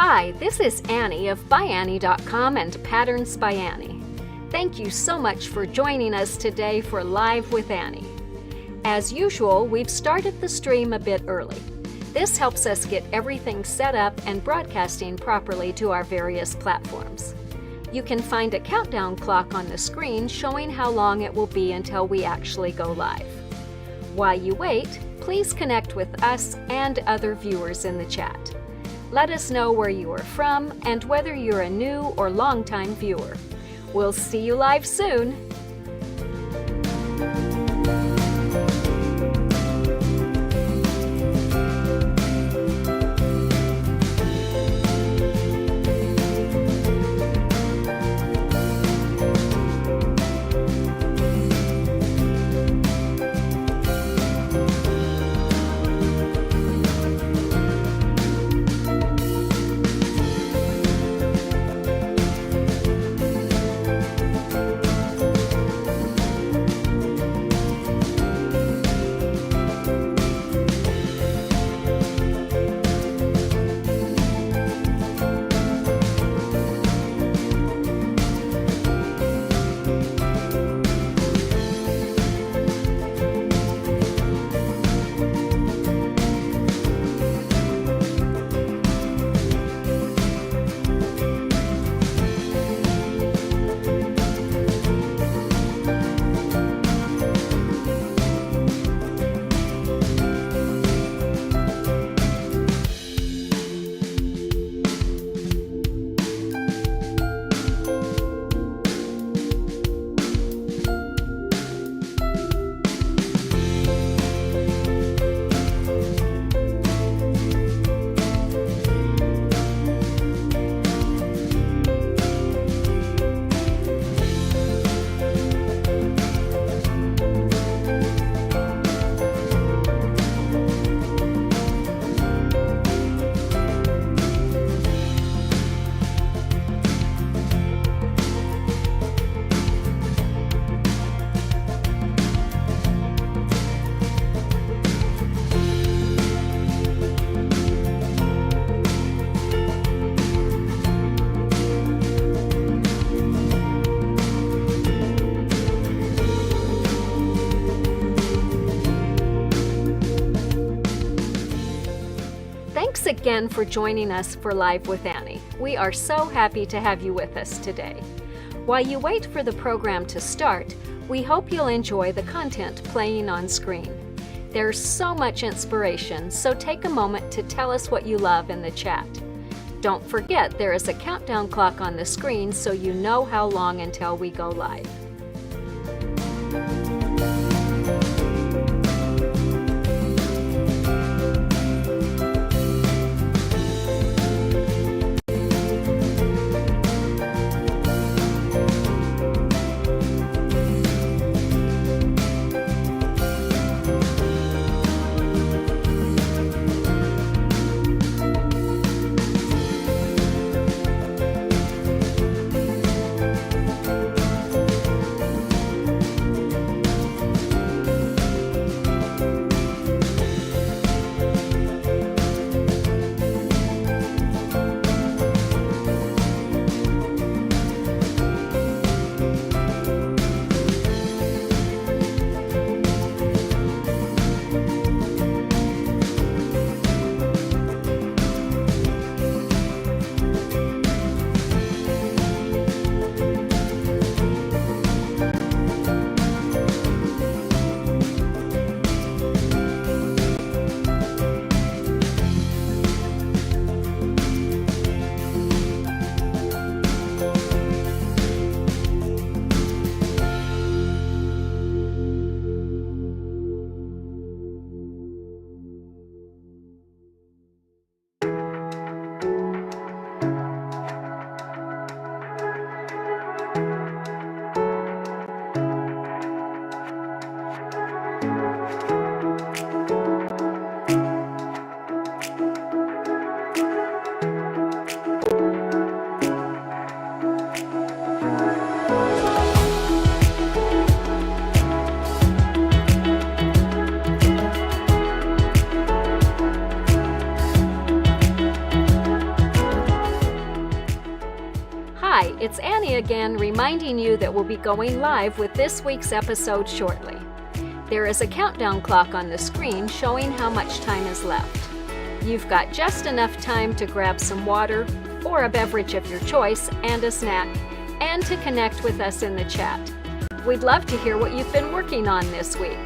Hi, this is Annie of ByAnnie.com and Patterns by Annie. Thank you so much for joining us today for Live with Annie. As usual, we've started the stream a bit early. This helps us get everything set up and broadcasting properly to our various platforms. You can find a countdown clock on the screen showing how long it will be until we actually go live. While you wait, please connect with us and other viewers in the chat. Let us know where you are from and whether you're a new or longtime viewer. We'll see you live soon! Thanks again for joining us for Live with Annie. We are so happy to have you with us today. While you wait for the program to start, we hope you'll enjoy the content playing on screen. There's so much inspiration, so take a moment to tell us what you love in the chat. Don't forget there is a countdown clock on the screen so you know how long until we go live. it's Annie again, reminding you that we'll be going live with this week's episode shortly. There is a countdown clock on the screen showing how much time is left. You've got just enough time to grab some water or a beverage of your choice and a snack, and to connect with us in the chat. We'd love to hear what you've been working on this week.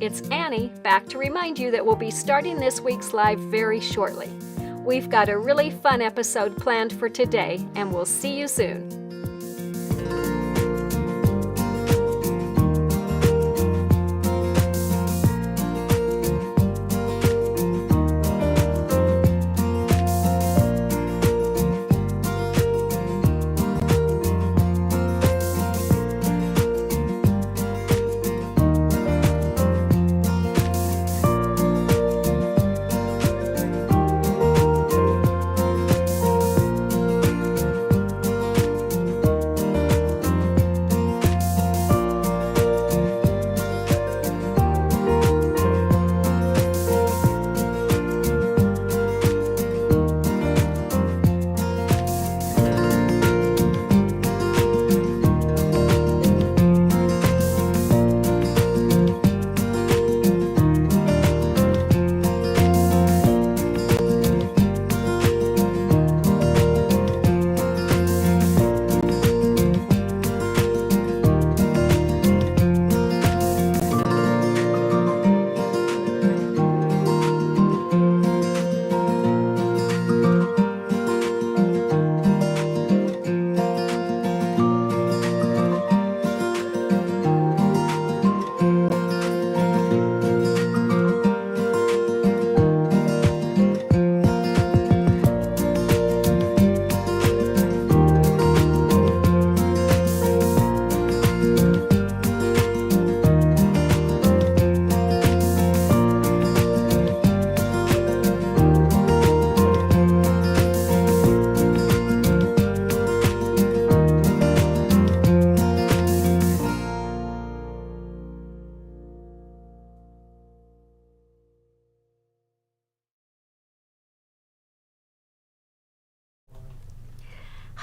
It's Annie, back to remind you that we'll be starting this week's live very shortly. We've got a really fun episode planned for today, and we'll see you soon.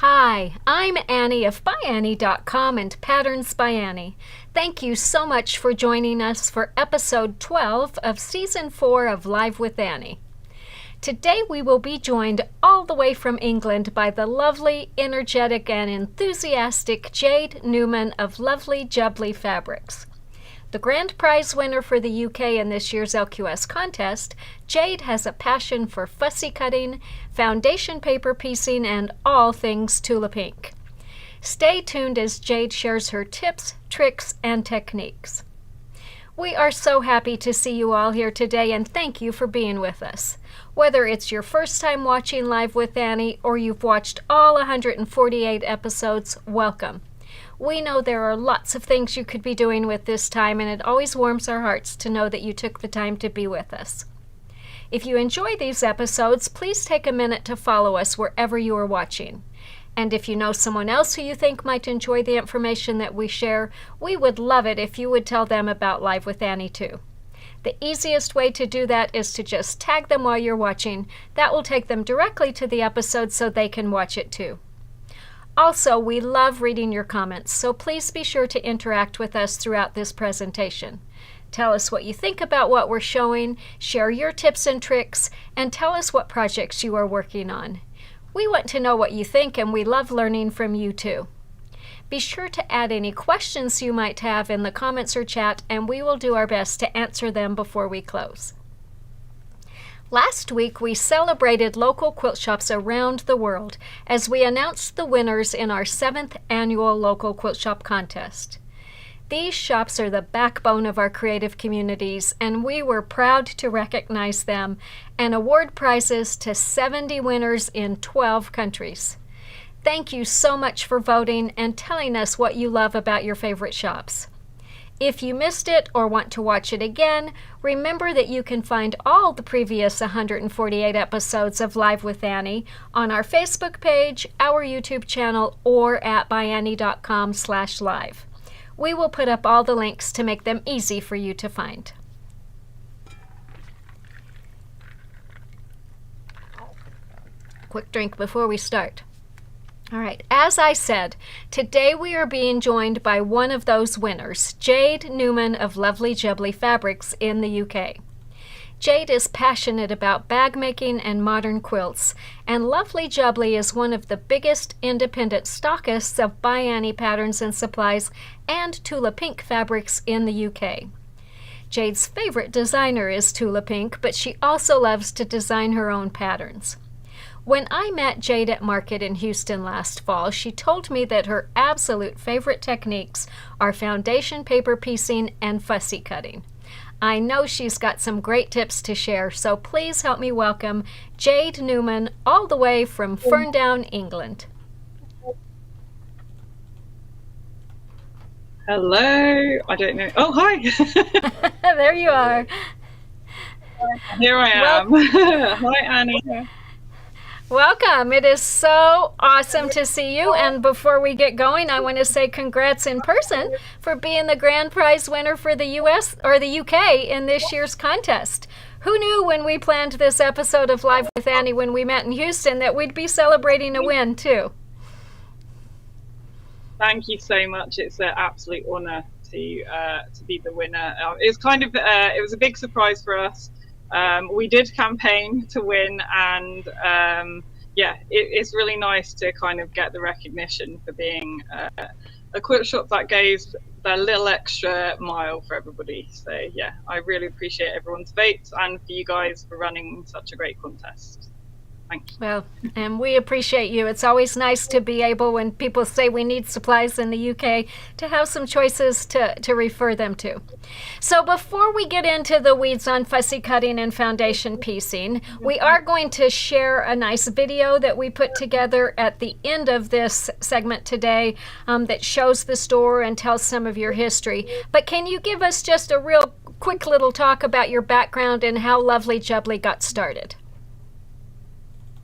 Hi, I'm Annie of ByAnnie.com and Patterns by Annie. Thank you so much for joining us for episode 12 of season 4 of Live with Annie. Today we will be joined all the way from England by the lovely, energetic, and enthusiastic Jade Newman of lovely Jubbly Fabrics. The grand prize winner for the UK in this year's LQS Contest, Jade has a passion for fussy cutting, foundation paper piecing, and all things Tula Pink. Stay tuned as Jade shares her tips, tricks, and techniques. We are so happy to see you all here today, and thank you for being with us. Whether it's your first time watching Live with Annie or you've watched all 148 episodes, welcome. We know there are lots of things you could be doing with this time, and it always warms our hearts to know that you took the time to be with us. If you enjoy these episodes, please take a minute to follow us wherever you are watching. And if you know someone else who you think might enjoy the information that we share, we would love it if you would tell them about Live with Annie too. The easiest way to do that is to just tag them while you're watching. That will take them directly to the episode so they can watch it too. Also, we love reading your comments, so please be sure to interact with us throughout this presentation. Tell us what you think about what we're showing, share your tips and tricks, and tell us what projects you are working on. We want to know what you think, and we love learning from you too. Be sure to add any questions you might have in the comments or chat, and we will do our best to answer them before we close. Last week, we celebrated local quilt shops around the world as we announced the winners in our 7th annual local quilt shop contest. These shops are the backbone of our creative communities, and we were proud to recognize them and award prizes to 70 winners in 12 countries. Thank you so much for voting and telling us what you love about your favorite shops. If you missed it or want to watch it again, remember that you can find all the previous 148 episodes of Live with Annie on our Facebook page, our YouTube channel, or at ByAnnie.com/live. We will put up all the links to make them easy for you to find. Quick drink before we start. All right, as I said, today we are being joined by one of those winners, Jade Newman of Lovely Jubbly Fabrics in the UK. Jade is passionate about bag making and modern quilts, and Lovely Jubbly is one of the biggest independent stockists of ByAnnie patterns and supplies and Tula Pink fabrics in the UK. Jade's favorite designer is Tula Pink, but she also loves to design her own patterns. When I met Jade at market in Houston last fall, she told me that her absolute favorite techniques are foundation paper piecing and fussy cutting. I know she's got some great tips to share, so please help me welcome Jade Newman all the way from Ferndown, England. Hello, I don't know. Oh, hi. There you are. Here I am. Hi, Annie. Welcome. It is so awesome to see you. And before we get going, I want to say congrats in person for being the grand prize winner for the US or the UK in this year's contest. Who knew when we planned this episode of Live with Annie when we met in Houston that we'd be celebrating a win too? Thank you so much. It's an absolute honor to be the winner. It's kind of it was a big surprise for us. We did campaign to win, and it's really nice to kind of get the recognition for being a quilt shop that goes a little extra mile for everybody. So yeah, I really appreciate everyone's votes and for you guys for running such a great contest. Thank you. Well, and we appreciate you. It's always nice to be able, when people say we need supplies in the UK, to have some choices to refer them to. So before we get into the weeds on fussy cutting and foundation piecing, we are going to share a nice video that we put together at the end of this segment today that shows the store and tells some of your history. But can you give us just a real quick little talk about your background and how Lovely Jubbly got started?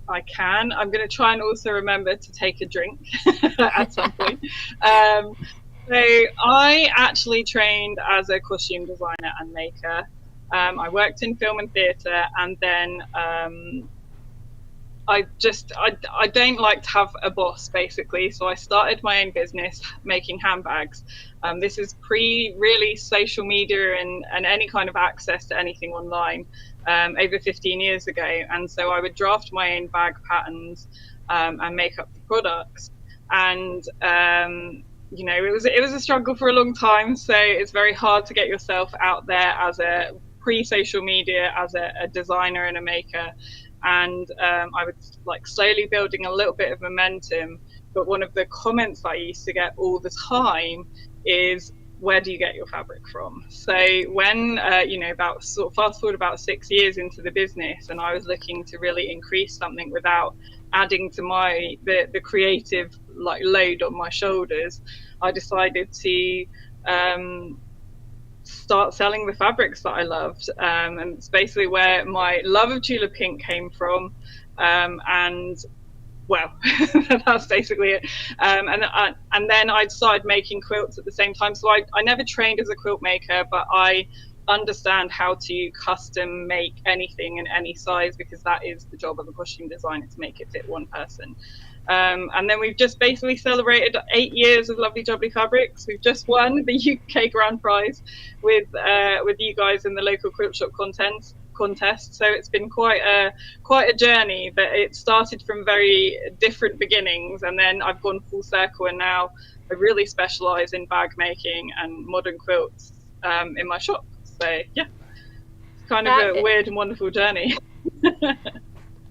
I can. I'm going to try and also remember to take a drink at some point. So I actually trained as a costume designer and maker. I worked in film and theatre, and then I don't like to have a boss, basically. So I started my own business making handbags. This is really social media and any kind of access to anything online over 15 years ago. And so I would draft my own bag patterns and make up the products. And it was a struggle for a long time. So it's very hard to get yourself out there as a pre-social media, as a designer and a maker. And I was like slowly building a little bit of momentum. But one of the comments I used to get all the time is, where do you get your fabric from? So when, about sort of fast forward about 6 years into the business, and I was looking to really increase something without adding to the creative load on my shoulders, I decided to start selling the fabrics that I loved. And it's basically where my love of Tula Pink came from. And well, that's basically it. And then I started making quilts at the same time. So I never trained as a quilt maker, but I understand how to custom make anything in any size, because that is the job of a costume designer, to make it fit one person. And then we've just basically celebrated 8 years of Lovely Jubbly Fabrics. We've just won the UK Grand Prize with you guys in the local quilt shop contest. So it's been quite a journey, but it started from very different beginnings, and then I've gone full circle, and now I really specialize in bag making and modern quilts in my shop. So yeah, it's kind of a weird and wonderful journey.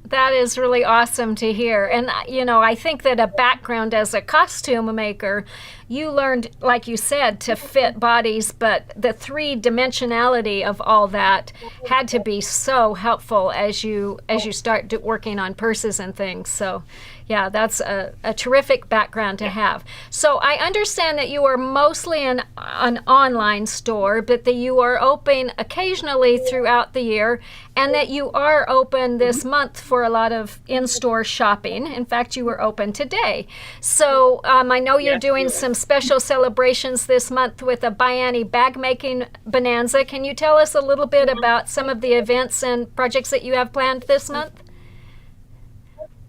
That is really awesome to hear. And, I think that a background as a costume maker, you learned, like you said, to fit bodies, but the three-dimensionality of all that had to be so helpful as you start working on purses and things. So, yeah, that's a terrific background to have. So I understand that you are mostly an online store, but that you are open occasionally throughout the year, and that you are open this month for a lot of in-store shopping. In fact, you were open today. So I know you're doing some special celebrations this month with a ByAnnie bag making bonanza. Can you tell us a little bit about some of the events and projects that you have planned this month?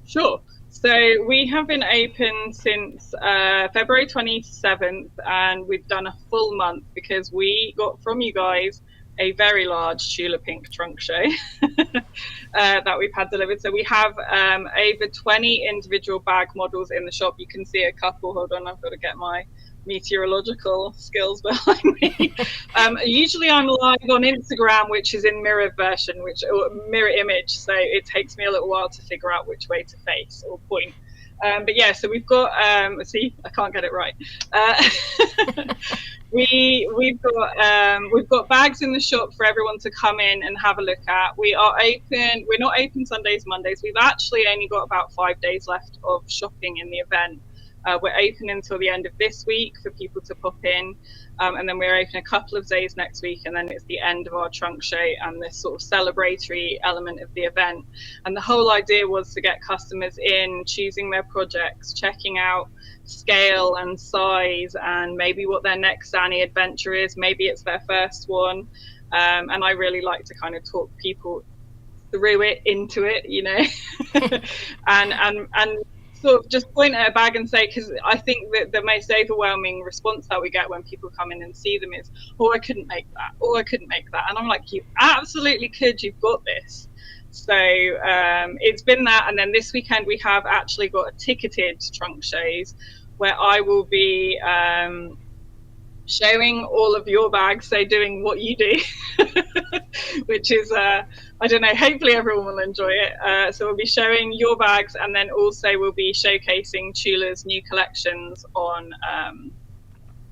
Sure. So we have been open since February 27th, and we've done a full month because we got from you guys a very large Tula Pink trunk show that we've had delivered. So we have over 20 individual bag models in the shop. You can see a couple. Hold on, I've got to get my meteorological skills behind me. Usually I'm live on Instagram, which is in mirror version, or mirror image, so it takes me a little while to figure out which way to face or point. But yeah, so we've got see, I can't get it right. We've got bags in the shop for everyone to come in and have a look at. We are open. We're not open Sundays, Mondays. We've actually only got about 5 days left of shopping in the event. We're open until the end of this week for people to pop in, and then we're open a couple of days next week, and then it's the end of our trunk show and this sort of celebratory element of the event. And the whole idea was to get customers in, choosing their projects, checking out scale and size, and maybe what their next ByAnnie adventure is. Maybe it's their first one, and I really like to kind of talk people through it, into it, and sort of just point at a bag and say, because I think that the most overwhelming response that we get when people come in and see them is, oh, I couldn't make that, oh, I couldn't make that. And I'm like, you absolutely could, you've got this. So it's been that. And then this weekend we have actually got a ticketed trunk shows where I will be showing all of your bags, so doing what you do, which is I don't know, hopefully everyone will enjoy it. So we'll be showing your bags, and then also we'll be showcasing Tula's new collections on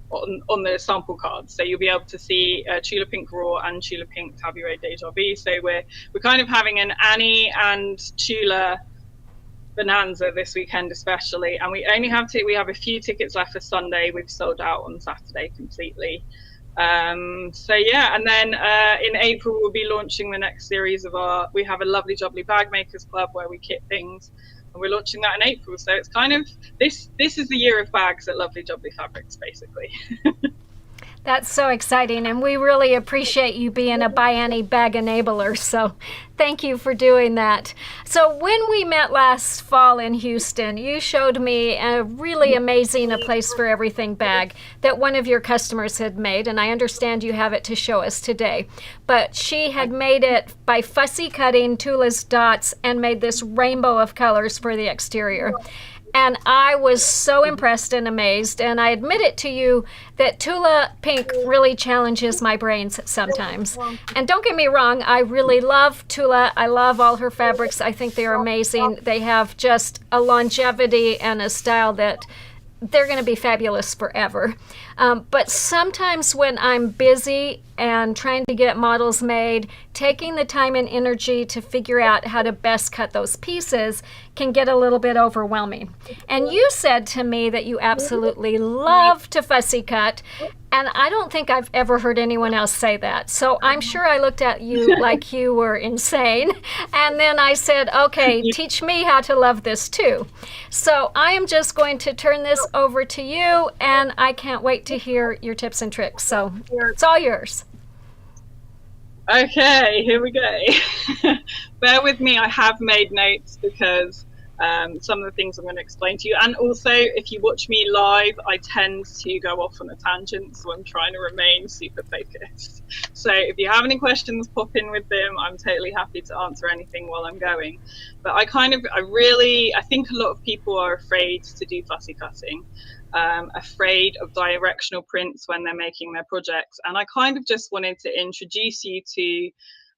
the sample cards. So you'll be able to see Tula Pink Raw and Tula Pink Tabouret Deja Vu. So we're kind of having an Annie and Tula bonanza this weekend especially, and we have a few tickets left for Sunday. We've sold out on Saturday completely. So yeah, and then in April we'll be launching the next series of we have a Lovely Jubbly Bag Makers Club where we kit things, and we're launching that in April. So it's kind of this is the year of bags at Lovely Jubbly Fabrics, basically. That's so exciting, and we really appreciate you being a ByAnnie bag enabler, so thank you for doing that. So when we met last fall in Houston, you showed me a really amazing A Place for Everything bag that one of your customers had made, and I understand you have it to show us today. But she had made it by Fussy Cutting Tula's dots and made this rainbow of colors for the exterior. And I was so impressed and amazed, and I admit it to you that Tula Pink really challenges my brains sometimes. And don't get me wrong, I really love Tula. I love all her fabrics. I think they're amazing. They have just a longevity and a style that they're going to be fabulous forever. But sometimes when I'm busy and trying to get models made, taking the time and energy to figure out how to best cut those pieces can get a little bit overwhelming. And you said to me that you absolutely love to fussy cut, and I don't think I've ever heard anyone else say that. So I'm sure I looked at you like you were insane. And then I said, okay, teach me how to love this too. So I am just going to turn this over to you, and I can't wait to hear your tips and tricks. So it's all yours. Okay, here we go. Bear with me, I have made notes because some of the things I'm going to explain to you, and also if you watch me live, I tend to go off on a tangent, so I'm trying to remain super focused. So if you have any questions, pop in with them. I'm totally happy to answer anything while I'm going. But I think a lot of people are afraid to do fussy cutting. Afraid of directional prints when they're making their projects, and I kind of just wanted to introduce you to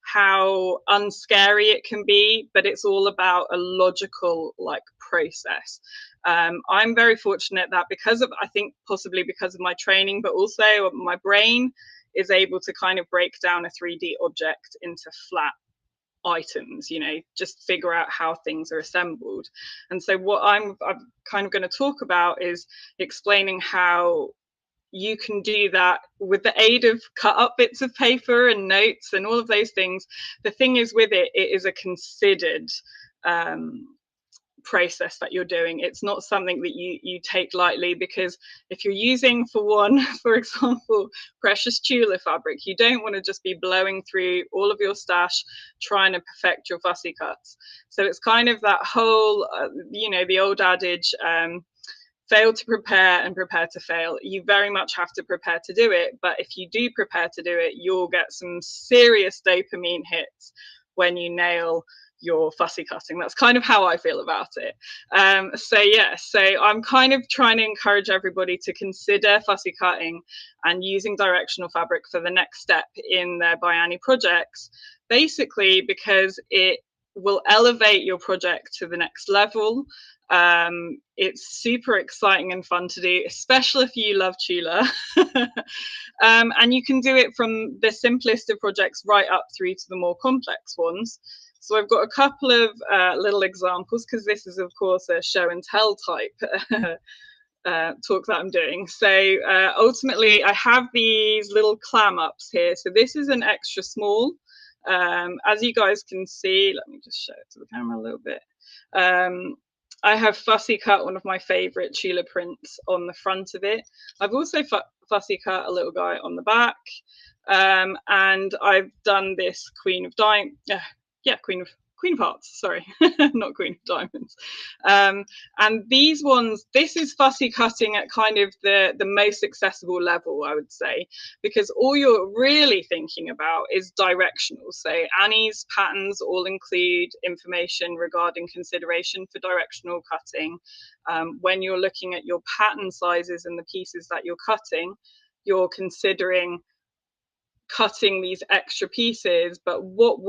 how unscary it can be, but it's all about a logical process. I'm very fortunate that I think possibly because of my training, but also my brain is able to kind of break down a 3D object into flat items, just figure out how things are assembled. And so what I'm kind of going to talk about is explaining how you can do that with the aid of cut up bits of paper and notes and all of those things. The thing is with it is a considered process that you're doing. It's not something that you take lightly, because if you're using, for example, precious Tula fabric, you don't want to just be blowing through all of your stash trying to perfect your fussy cuts. So it's kind of that whole the old adage, fail to prepare and prepare to fail. You very much have to prepare to do it, but if you do prepare to do it, you'll get some serious dopamine hits when you nail your fussy cutting. That's kind of how I feel about it. So I'm kind of trying to encourage everybody to consider fussy cutting and using directional fabric for the next step in their ByAnnie projects, basically because it will elevate your project to the next level. It's super exciting and fun to do, especially if you love Tula. And you can do it from the simplest of projects right up through to the more complex ones. So I've got a couple of little examples, because this is, of course, a show and tell type talk that I'm doing. So ultimately, I have these little clam ups here. So this is an extra small. As you guys can see, let me just show it to the camera a little bit. I have fussy cut one of my favorite Tula prints on the front of it. I've also fussy cut a little guy on the back. And I've done this Queen of Hearts, sorry, not Queen of Diamonds. And these ones, this is fussy cutting at kind of the most accessible level, I would say, because all you're really thinking about is directional. So Annie's patterns all include information regarding consideration for directional cutting. When you're looking at your pattern sizes and the pieces that you're cutting, you're considering cutting these extra pieces, but what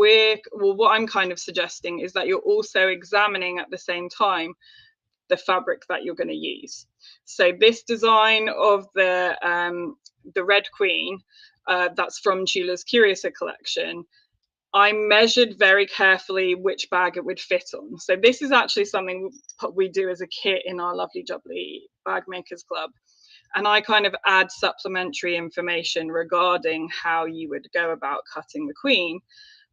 I'm kind of suggesting is that you're also examining at the same time the fabric that you're going to use. So this design of the Red Queen, that's from Tula's Curiouser collection, I measured very carefully which bag it would fit on. So this is actually something we do as a kit in our lovely Jubbly Bag Makers Club. And I kind of add supplementary information regarding how you would go about cutting the queen.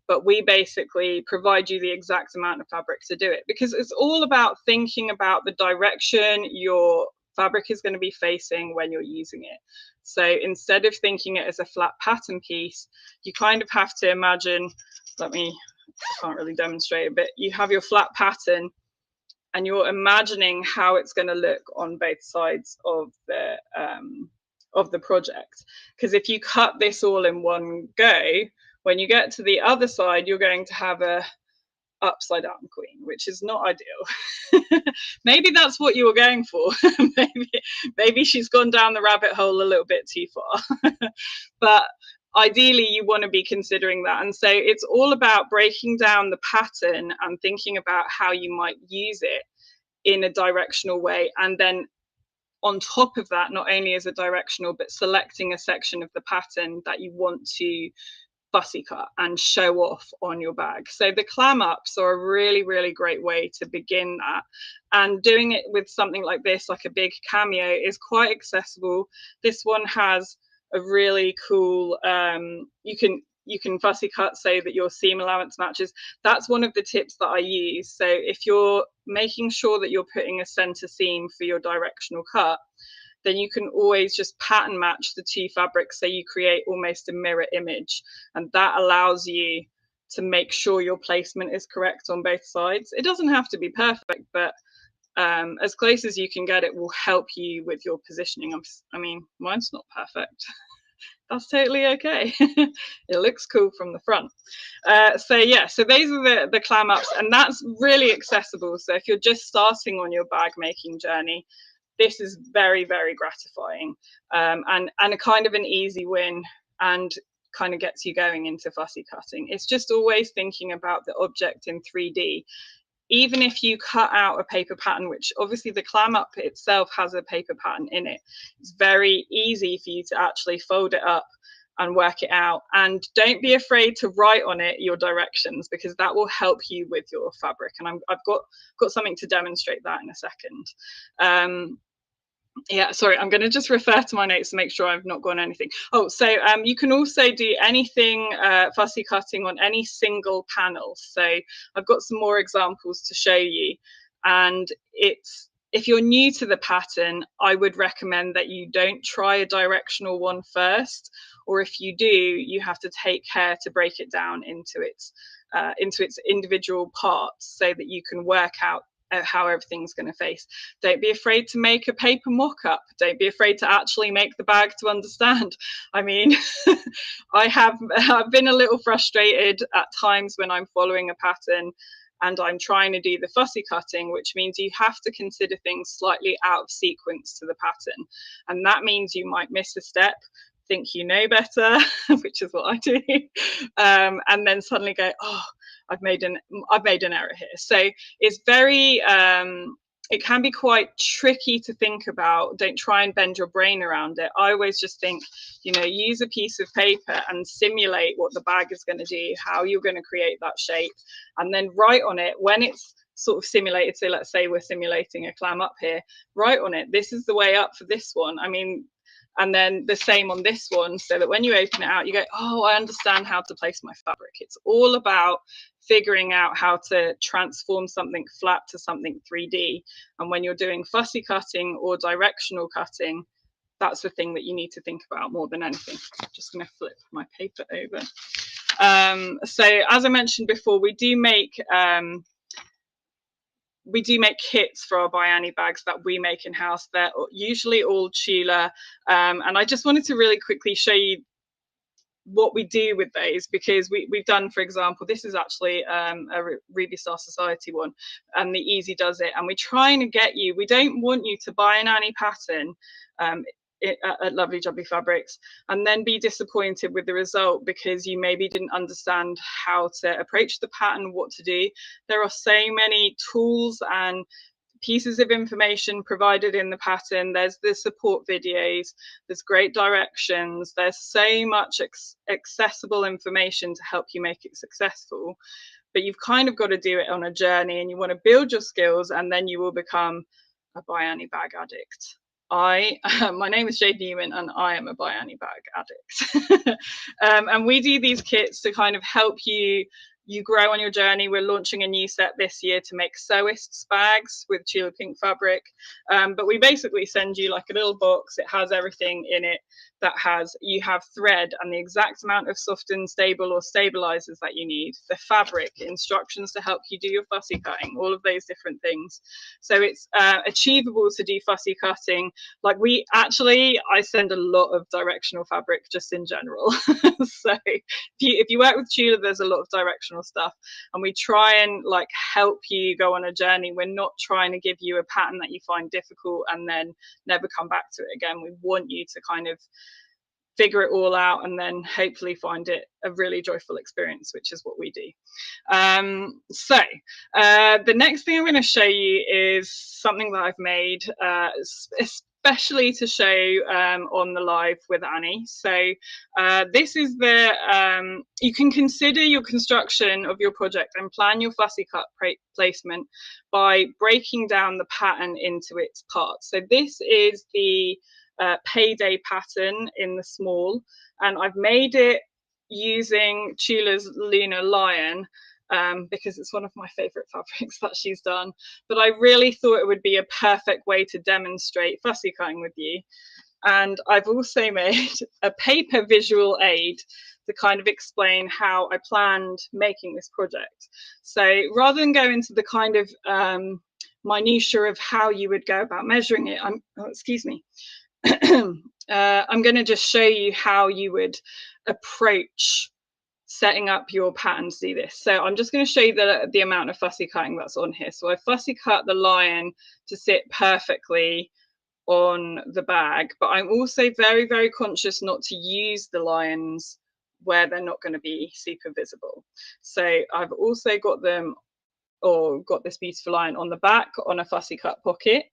But we basically provide you the exact amount of fabric to do it, because it's all about thinking about the direction your fabric is going to be facing when you're using it. So instead of thinking it as a flat pattern piece, you kind of have to imagine, I can't really demonstrate it, but you have your flat pattern and you're imagining how it's going to look on both sides of the project. Because if you cut this all in one go, when you get to the other side, you're going to have a upside down queen, which is not ideal. Maybe that's what you were going for. maybe she's gone down the rabbit hole a little bit too far. But ideally you want to be considering that. And so it's all about breaking down the pattern and thinking about how you might use it in a directional way, and then on top of that, not only as a directional, but selecting a section of the pattern that you want to fussy cut and show off on your bag. So the clam ups are a really, really great way to begin that. And doing it with something like this, like a big cameo, is quite accessible. This one has a really cool, you can fussy cut so that your seam allowance matches. That's one of the tips that I use. So if you're making sure that you're putting a center seam for your directional cut, then you can always just pattern match the two fabrics, so you create almost a mirror image, and that allows you to make sure your placement is correct on both sides. It doesn't have to be perfect, but as close as you can get, it will help you with your positioning. I mean, mine's not perfect. That's totally okay. It looks cool from the front. So yeah, so those are the clam ups, and that's really accessible. So if you're just starting on your bag making journey, this is very, very gratifying, and a kind of an easy win, and kind of gets you going into fussy cutting. It's just always thinking about the object in 3D. Even if you cut out a paper pattern, which obviously the clam up itself has a paper pattern in it, it's very easy for you to actually fold it up and work it out. And don't be afraid to write on it your directions, because that will help you with your fabric. And I've got something to demonstrate that in a second. Yeah, sorry, I'm going to just refer to my notes to make sure I've not gone anything. Oh, so you can also do anything fussy cutting on any single panel. So I've got some more examples to show you. And if you're new to the pattern, I would recommend that you don't try a directional one first, or if you do, you have to take care to break it down into its individual parts, so that you can work out how everything's going to face. Don't be afraid to make a paper mock-up. Don't be afraid to actually make the bag to understand. I mean, I've been a little frustrated at times when I'm following a pattern and I'm trying to do the fussy cutting, which means you have to consider things slightly out of sequence to the pattern. And that means you might miss a step, think you know better, which is what I do, and then suddenly go, oh, I've made an error here. So it's very it can be quite tricky to think about. Don't try and bend your brain around it. I always just think, use a piece of paper and simulate what the bag is going to do, how you're going to create that shape, and then write on it when it's sort of simulated. So let's say we're simulating a clam up here, write on it, this is the way up for this one. I mean, and then the same on this one, so that when you open it out, you go, oh, I understand how to place my fabric. It's all about figuring out how to transform something flat to something 3D. And when you're doing fussy cutting or directional cutting, that's the thing that you need to think about more than anything. I'm just going to flip my paper over. So as I mentioned before, we do make kits for our ByAnnie bags that we make in-house. They're usually all Tula, and I just wanted to really quickly show you what we do with those, because we've done, for example, this is actually a Ruby Star Society one, and the Easy does it, and we're trying to get you, we don't want you to buy an Annie pattern at Lovely Jubbly Fabrics and then be disappointed with the result because you maybe didn't understand how to approach the pattern, what to do. There are so many tools and pieces of information provided in the pattern. There's the support videos, there's great directions, there's so much accessible information to help you make it successful. But you've kind of got to do it on a journey, and you want to build your skills, and then you will become a ByAnnie bag addict. My name is Jade Newman, and I am a ByAnnie bag addict. And we do these kits to kind of help you grow on your journey. We're launching a new set this year to make sewists bags with Tula Pink fabric. But we basically send you like a little box. It has everything in it. You have thread and the exact amount of soften, stable, or stabilizers that you need, the fabric, instructions to help you do your fussy cutting, all of those different things. So it's achievable to do fussy cutting. Like I send a lot of directional fabric just in general. So if you work with Tula, there's a lot of directional stuff, and we try and like help you go on a journey. We're not trying to give you a pattern that you find difficult and then never come back to it again. We want you to kind of figure it all out and then hopefully find it a really joyful experience, which is what we do. So the next thing I'm going to show you is something that I've made especially to show on the live with Annie. So this is the, you can consider your construction of your project and plan your fussy cut placement by breaking down the pattern into its parts. So this is the Payday pattern in the small, and I've made it using Tula's Lunar Lion, because it's one of my favorite fabrics that she's done. But I really thought it would be a perfect way to demonstrate fussy cutting with you. And I've also made a paper visual aid to kind of explain how I planned making this project. So rather than go into the kind of minutiae of how you would go about measuring it, excuse me, I'm going to just show you how you would approach setting up your pattern to do this. So I'm just going to show you the amount of fussy cutting that's on here. So I fussy cut the lion to sit perfectly on the bag, but I'm also very, very conscious not to use the lions where they're not going to be super visible. So I've also got them, or got this beautiful lion on the back on a fussy cut pocket.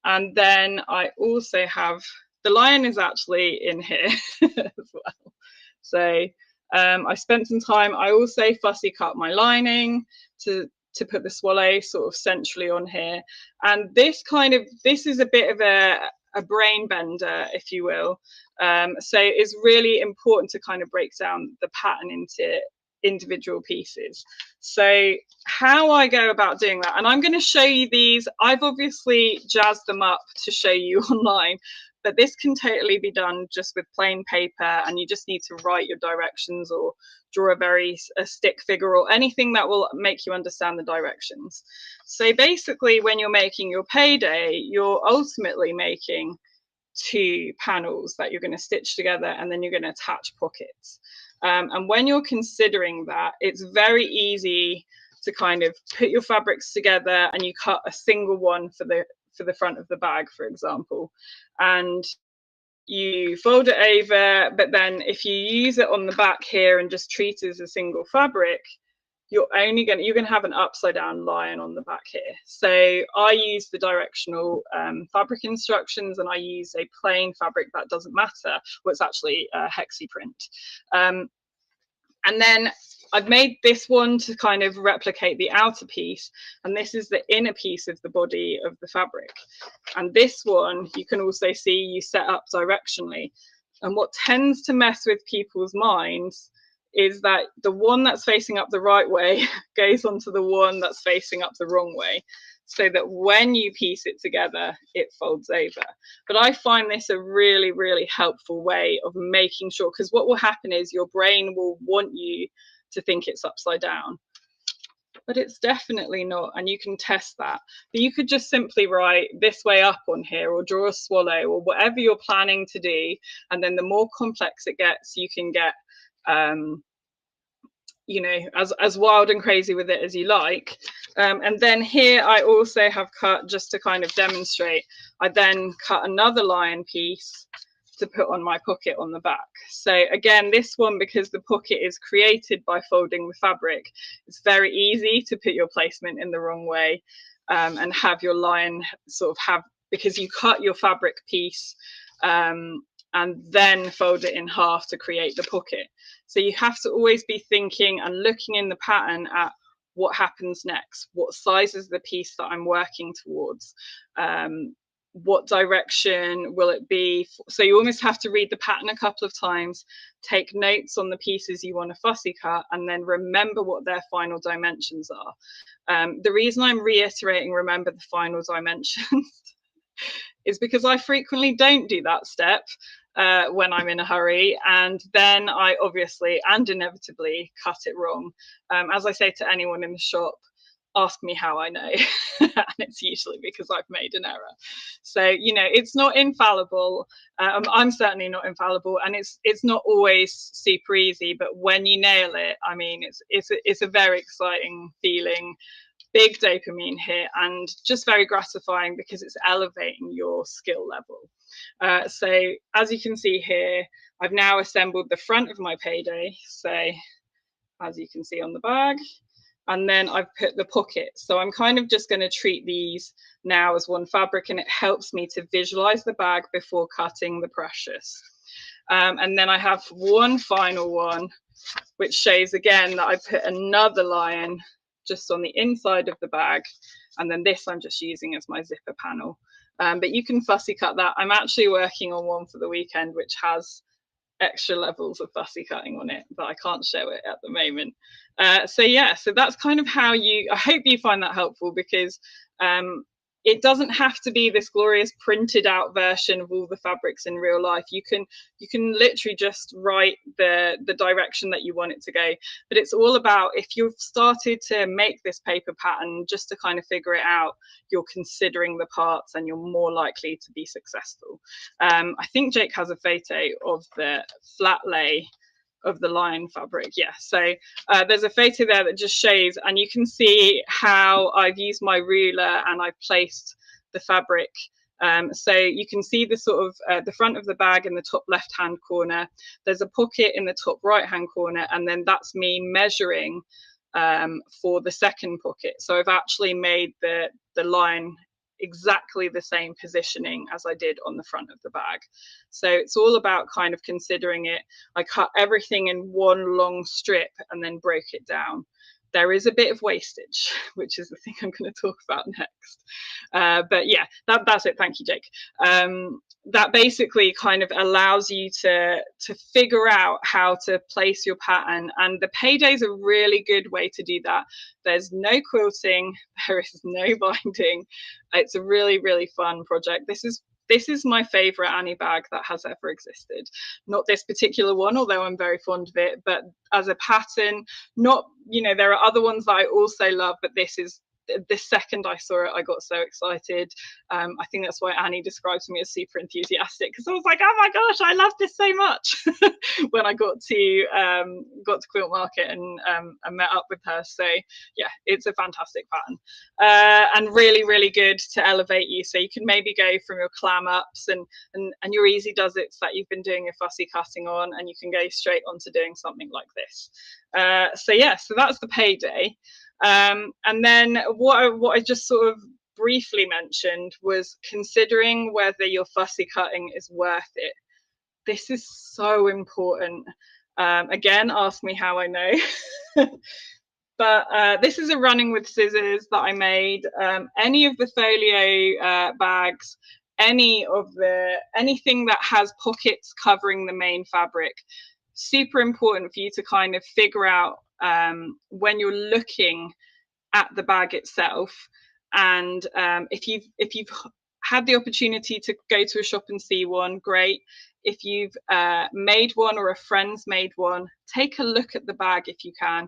And then I also have, the lion is actually in here as well. So I spent some time, I also fussy cut my lining to put the swallow sort of centrally on here. And this is a bit of a brain bender, if you will. So it's really important to kind of break down the pattern into individual pieces. So how I go about doing that, and I'm going to show you these, I've obviously jazzed them up to show you online, but this can totally be done just with plain paper, and you just need to write your directions or draw a stick figure or anything that will make you understand the directions. So basically when you're making your Payday, you're ultimately making 2 panels that you're going to stitch together, and then you're going to attach pockets. And when you're considering that, it's very easy to kind of put your fabrics together and you cut a single one for the front of the bag, for example, and you fold it over. But then if you use it on the back here and just treat it as a single fabric, you're going to have an upside down lion on the back here. So I use the directional fabric instructions, and I use a plain fabric that doesn't matter. Well, it's actually a hexi print. And then I've made this one to kind of replicate the outer piece, and this is the inner piece of the body of the fabric. And this one, you can also see you set up directionally. And what tends to mess with people's minds is that the one that's facing up the right way goes onto the one that's facing up the wrong way, so that when you piece it together, it folds over. But I find this a really, really helpful way of making sure, because what will happen is your brain will want you to think it's upside down, but it's definitely not, and you can test that. But you could just simply write this way up on here, or draw a swallow, or whatever you're planning to do, and then the more complex it gets, you can get you know, as wild and crazy with it as you like. And then here I also have cut, just to kind of demonstrate, I then cut another lion piece to put on my pocket on the back. So again, this one, because the pocket is created by folding the fabric, it's very easy to put your placement in the wrong way, and have your lion sort of have, because you cut your fabric piece and then fold it in half to create the pocket. So you have to always be thinking and looking in the pattern at what happens next, what size is the piece that I'm working towards, what direction will it be. So you almost have to read the pattern a couple of times, take notes on the pieces you want to fussy cut, and then remember what their final dimensions are. The reason I'm reiterating remember the final dimensions is because I frequently don't do that step when I'm in a hurry, and then I obviously and inevitably cut it wrong. As I say to anyone in the shop, ask me how I know. And it's usually because I've made an error. So, you know, it's not infallible. I'm certainly not infallible, and it's not always super easy, but when you nail it, I mean, it's a very exciting feeling. Big dopamine here, and just very gratifying because it's elevating your skill level. So as you can see here, I've now assembled the front of my Payday. So as you can see on the bag, and then I've put the pockets. So I'm kind of just going to treat these now as one fabric, and it helps me to visualize the bag before cutting the precious. And then I have one final one, which shows again that I put another lion just on the inside of the bag. And then this I'm just using as my zipper panel. But you can fussy cut that. I'm actually working on one for the weekend, which has extra levels of fussy cutting on it, but I can't show it at the moment. So yeah, so that's kind of how I hope you find that helpful, because it doesn't have to be this glorious printed out version of all the fabrics in real life. You can literally just write the direction that you want it to go. But it's all about, if you've started to make this paper pattern just to kind of figure it out, you're considering the parts and you're more likely to be successful. I think Jake has a photo of the flat lay of the lion fabric. Yeah, so there's a photo there that just shows, and you can see how I've used my ruler and I've placed the fabric. So you can see the sort of the front of the bag in the top left hand corner. There's a pocket in the top right hand corner, and then that's me measuring for the second pocket. So I've actually made the line exactly the same positioning as I did on the front of the bag. So it's all about kind of considering it. I cut everything in one long strip and then broke it down. There is a bit of wastage, which is the thing I'm going to talk about next. But yeah, that's it. Thank you, Jake. That basically kind of allows you to figure out how to place your pattern, and the Payday is a really good way to do that. There's no quilting, there is no binding. It's a really, really fun project. This is my favorite Annie bag that has ever existed. Not this particular one, although I'm very fond of it, but as a pattern, not, there are other ones that I also love, but this is, the second I saw it, I got so excited. I think that's why Annie describes me as super enthusiastic, because I was like, oh my gosh, I love this so much when I got to Quilt Market and met up with her. So yeah, it's a fantastic pattern, and really, really good to elevate you. So you can maybe go from your clam ups and your easy does it's that you've been doing your fussy cutting on, and you can go straight onto doing something like this. So yeah, so that's the Payday. And then what I just sort of briefly mentioned was considering whether your fussy cutting is worth it. This is so important. Again, ask me how I know. But this is a running with scissors that I made. Any of the folio bags, anything that has pockets covering the main fabric, super important for you to kind of figure out when you're looking at the bag itself. And if you've had the opportunity to go to a shop and see one, great. If you've made one or a friend's made one, take a look at the bag if you can.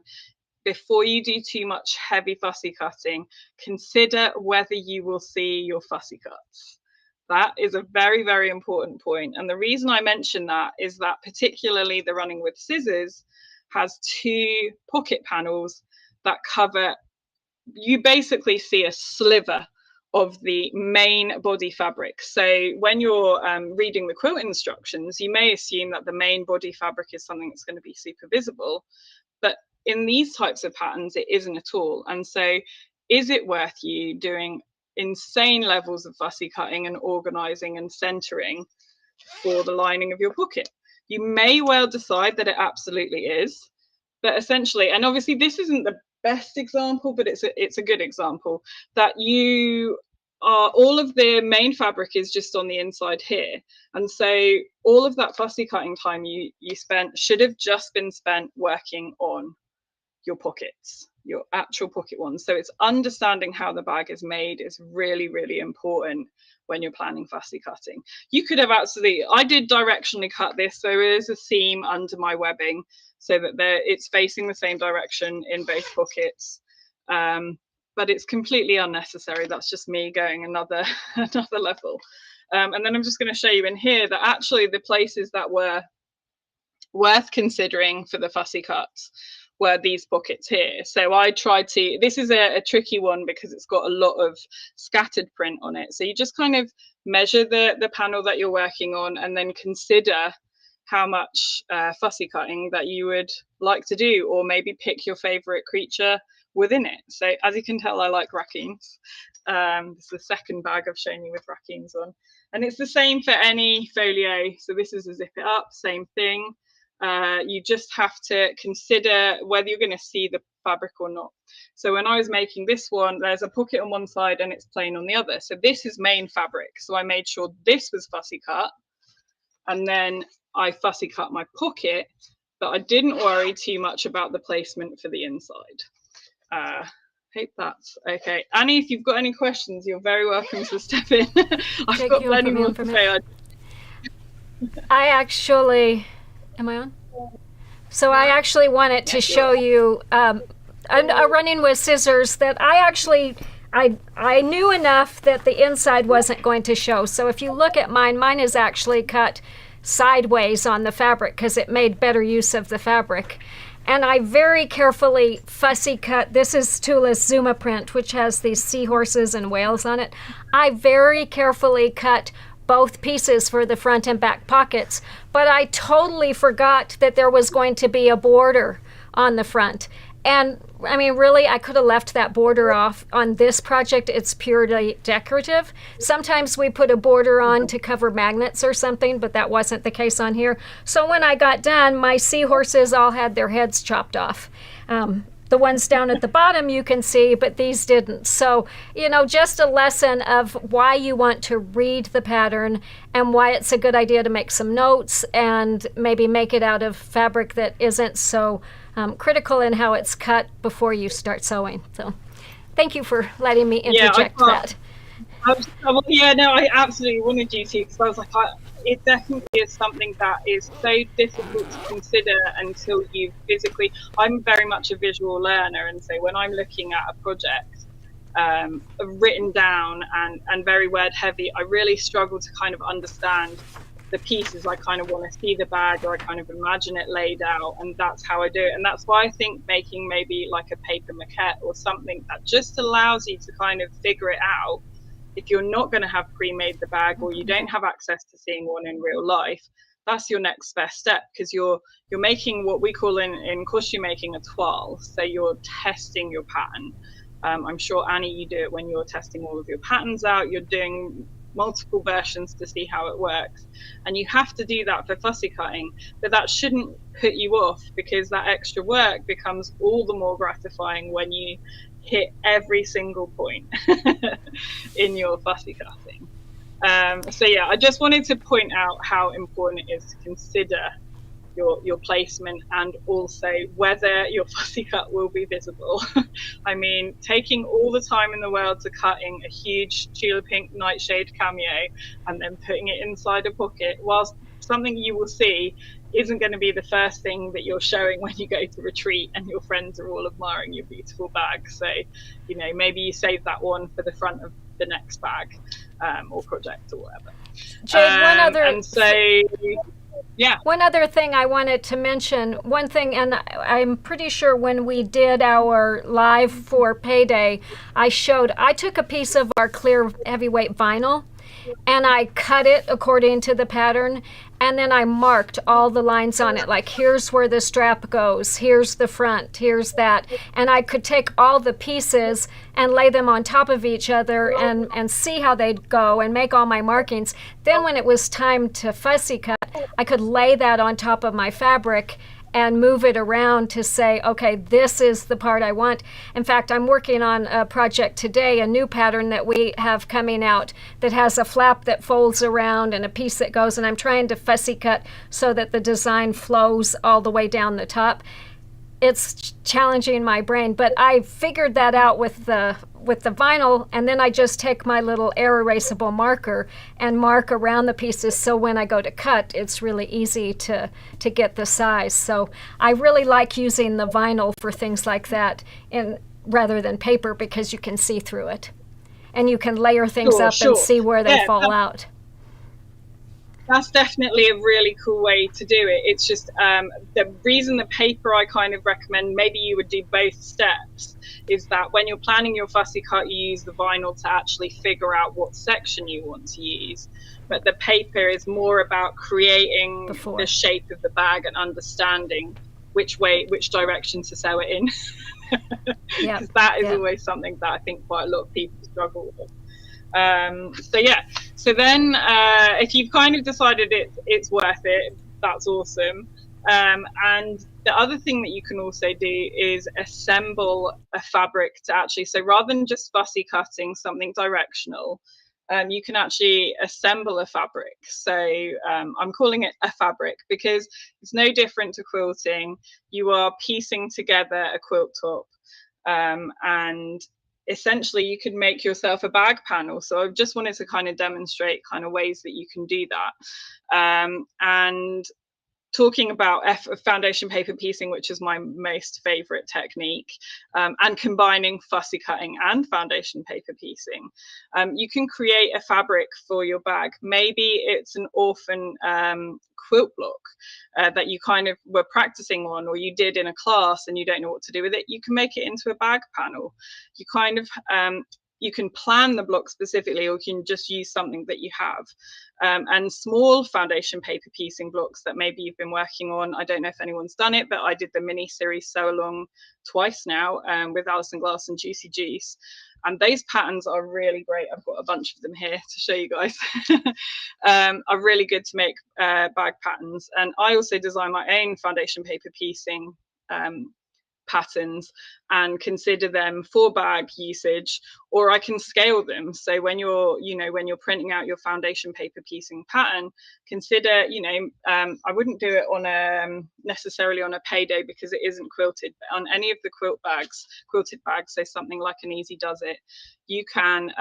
Before you do too much heavy fussy cutting, consider whether you will see your fussy cuts. That is a very, very important point. And the reason I mention that is that particularly the running with scissors has two pocket panels that cover, you basically see a sliver of the main body fabric. So when you're reading the quilt instructions, you may assume that the main body fabric is something that's going to be super visible, but in these types of patterns, it isn't at all. And so is it worth you doing insane levels of fussy cutting and organizing and centering for the lining of your pocket? You may well decide that it absolutely is, but essentially, and obviously this isn't the best example, but it's a good example, that you are, all of the main fabric is just on the inside here, and so all of that fussy cutting time you spent should have just been spent working on your pockets, your actual pocket ones. So it's understanding how the bag is made is really, really important when you're planning fussy cutting. You could have I did directionally cut this, so there is a seam under my webbing so that it's facing the same direction in both pockets, but it's completely unnecessary. That's just me going another level. And then I'm just going to show you in here that actually the places that were worth considering for the fussy cuts were these pockets here. So I tried to, this is a tricky one because it's got a lot of scattered print on it. So you just kind of measure the panel that you're working on and then consider how much fussy cutting that you would like to do, or maybe pick your favorite creature within it. So as you can tell, I like raccoons. This is the second bag I've shown you with raccoons on, and it's the same for any folio. So this is a zip it up, same thing. You just have to consider whether you're going to see the fabric or not. So when I was making this one, there's a pocket on one side and it's plain on the other. So this is main fabric. So I made sure this was fussy cut, and then I fussy cut my pocket, but I didn't worry too much about the placement for the inside. Hope that's okay. Annie, if you've got any questions, you're very welcome to step in. I've got plenty more to say. I actually, am I on? So I actually wanted to show you a run-in with scissors that I knew enough that the inside wasn't going to show. So if you look at mine is actually cut sideways on the fabric because it made better use of the fabric. And I very carefully fussy cut. This is Tula's Zuma print, which has these seahorses and whales on it. I very carefully cut both pieces for the front and back pockets, but I totally forgot that there was going to be a border on the front. And I mean, really, I could have left that border off. On this project, it's purely decorative. Sometimes we put a border on to cover magnets or something, but that wasn't the case on here. So when I got done, my seahorses all had their heads chopped off. The ones down at the bottom you can see, but these didn't. So, you know, just a lesson of why you want to read the pattern and why it's a good idea to make some notes and maybe make it out of fabric that isn't so critical in how it's cut before you start sewing. So thank you for letting me interject that. I absolutely wanted you to, because I was like, it definitely is something that is so difficult to consider until you physically, I'm very much a visual learner, and so when I'm looking at a project written down and very word heavy, I really struggle to kind of understand the pieces. I kind of want to see the bag, or I kind of imagine it laid out, and that's how I do it. And that's why I think making maybe like a paper maquette or something that just allows you to kind of figure it out, if you're not going to have pre-made the bag or you don't have access to seeing one in real life, that's your next best step, because you're making what we call in costume making a toile. So you're testing your pattern. I'm sure, Annie, you do it when you're testing all of your patterns out. You're doing multiple versions to see how it works, and you have to do that for fussy cutting, but that shouldn't put you off, because that extra work becomes all the more gratifying when you hit every single point in your fussy cutting. So yeah, I just wanted to point out how important it is to consider your placement and also whether your fussy cut will be visible. I mean, taking all the time in the world to cutting a huge Tula Pink nightshade cameo and then putting it inside a pocket, whilst something you will see isn't going to be the first thing that you're showing when you go to retreat and your friends are all admiring your beautiful bag. So, you know, maybe you save that one for the front of the next bag or project or whatever. Jade, yeah. One other thing I wanted to mention, one thing, and I'm pretty sure when we did our live for Payday, I took a piece of our clear heavyweight vinyl and I cut it according to the pattern, and then I marked all the lines on it, like here's where the strap goes, here's the front, here's that, and I could take all the pieces and lay them on top of each other and see how they'd go and make all my markings. Then when it was time to fussy cut, I could lay that on top of my fabric and move it around to say, okay, this is the part I want. In fact, I'm working on a project today, a new pattern that we have coming out that has a flap that folds around and a piece that goes, and I'm trying to fussy cut so that the design flows all the way down the top. It's challenging my brain, but I figured that out with the vinyl, and then I just take my little air erasable marker and mark around the pieces, so when I go to cut, it's really easy to get the size. So I really like using the vinyl for things like that rather than paper, because you can see through it and you can layer things up and see where they fall out. That's definitely a really cool way to do it. It's just the reason the paper I kind of recommend, maybe you would do both steps, is that when you're planning your fussy cut, you use the vinyl to actually figure out what section you want to use. But the paper is more about creating the shape of the bag and understanding which direction to sew it in. Yeah. because that is always something that I think quite a lot of people struggle with. So yeah, so then if you've kind of decided it's worth it, that's awesome. And the other thing that you can also do is assemble a fabric to actually, so rather than just fussy cutting something directional, you can actually assemble a fabric. So I'm calling it a fabric because it's no different to quilting. You are piecing together a quilt top, and essentially you could make yourself a bag panel. So I just wanted to kind of demonstrate kind of ways that you can do that. And talking about foundation paper piecing, which is my most favorite technique, and combining fussy cutting and foundation paper piecing, you can create a fabric for your bag. Maybe it's an orphan quilt block that you kind of were practicing on, or you did in a class and you don't know what to do with it. You can make it into a bag panel. You kind of you can plan the block specifically, or you can just use something that you have. And small foundation paper piecing blocks that maybe you've been working on. I don't know if anyone's done it, but I did the mini series Sew Along twice now, with Alison Glass and Juicy Juice. And those patterns are really great. I've got a bunch of them here to show you guys. Are really good to make bag patterns. And I also design my own foundation paper piecing patterns and consider them for bag usage, or I can scale them. So when you're, when you're printing out your foundation paper piecing pattern, consider, I wouldn't do it on a necessarily on a Payday because it isn't quilted, but on any of the quilted bags, so something like an Easy Does It, you can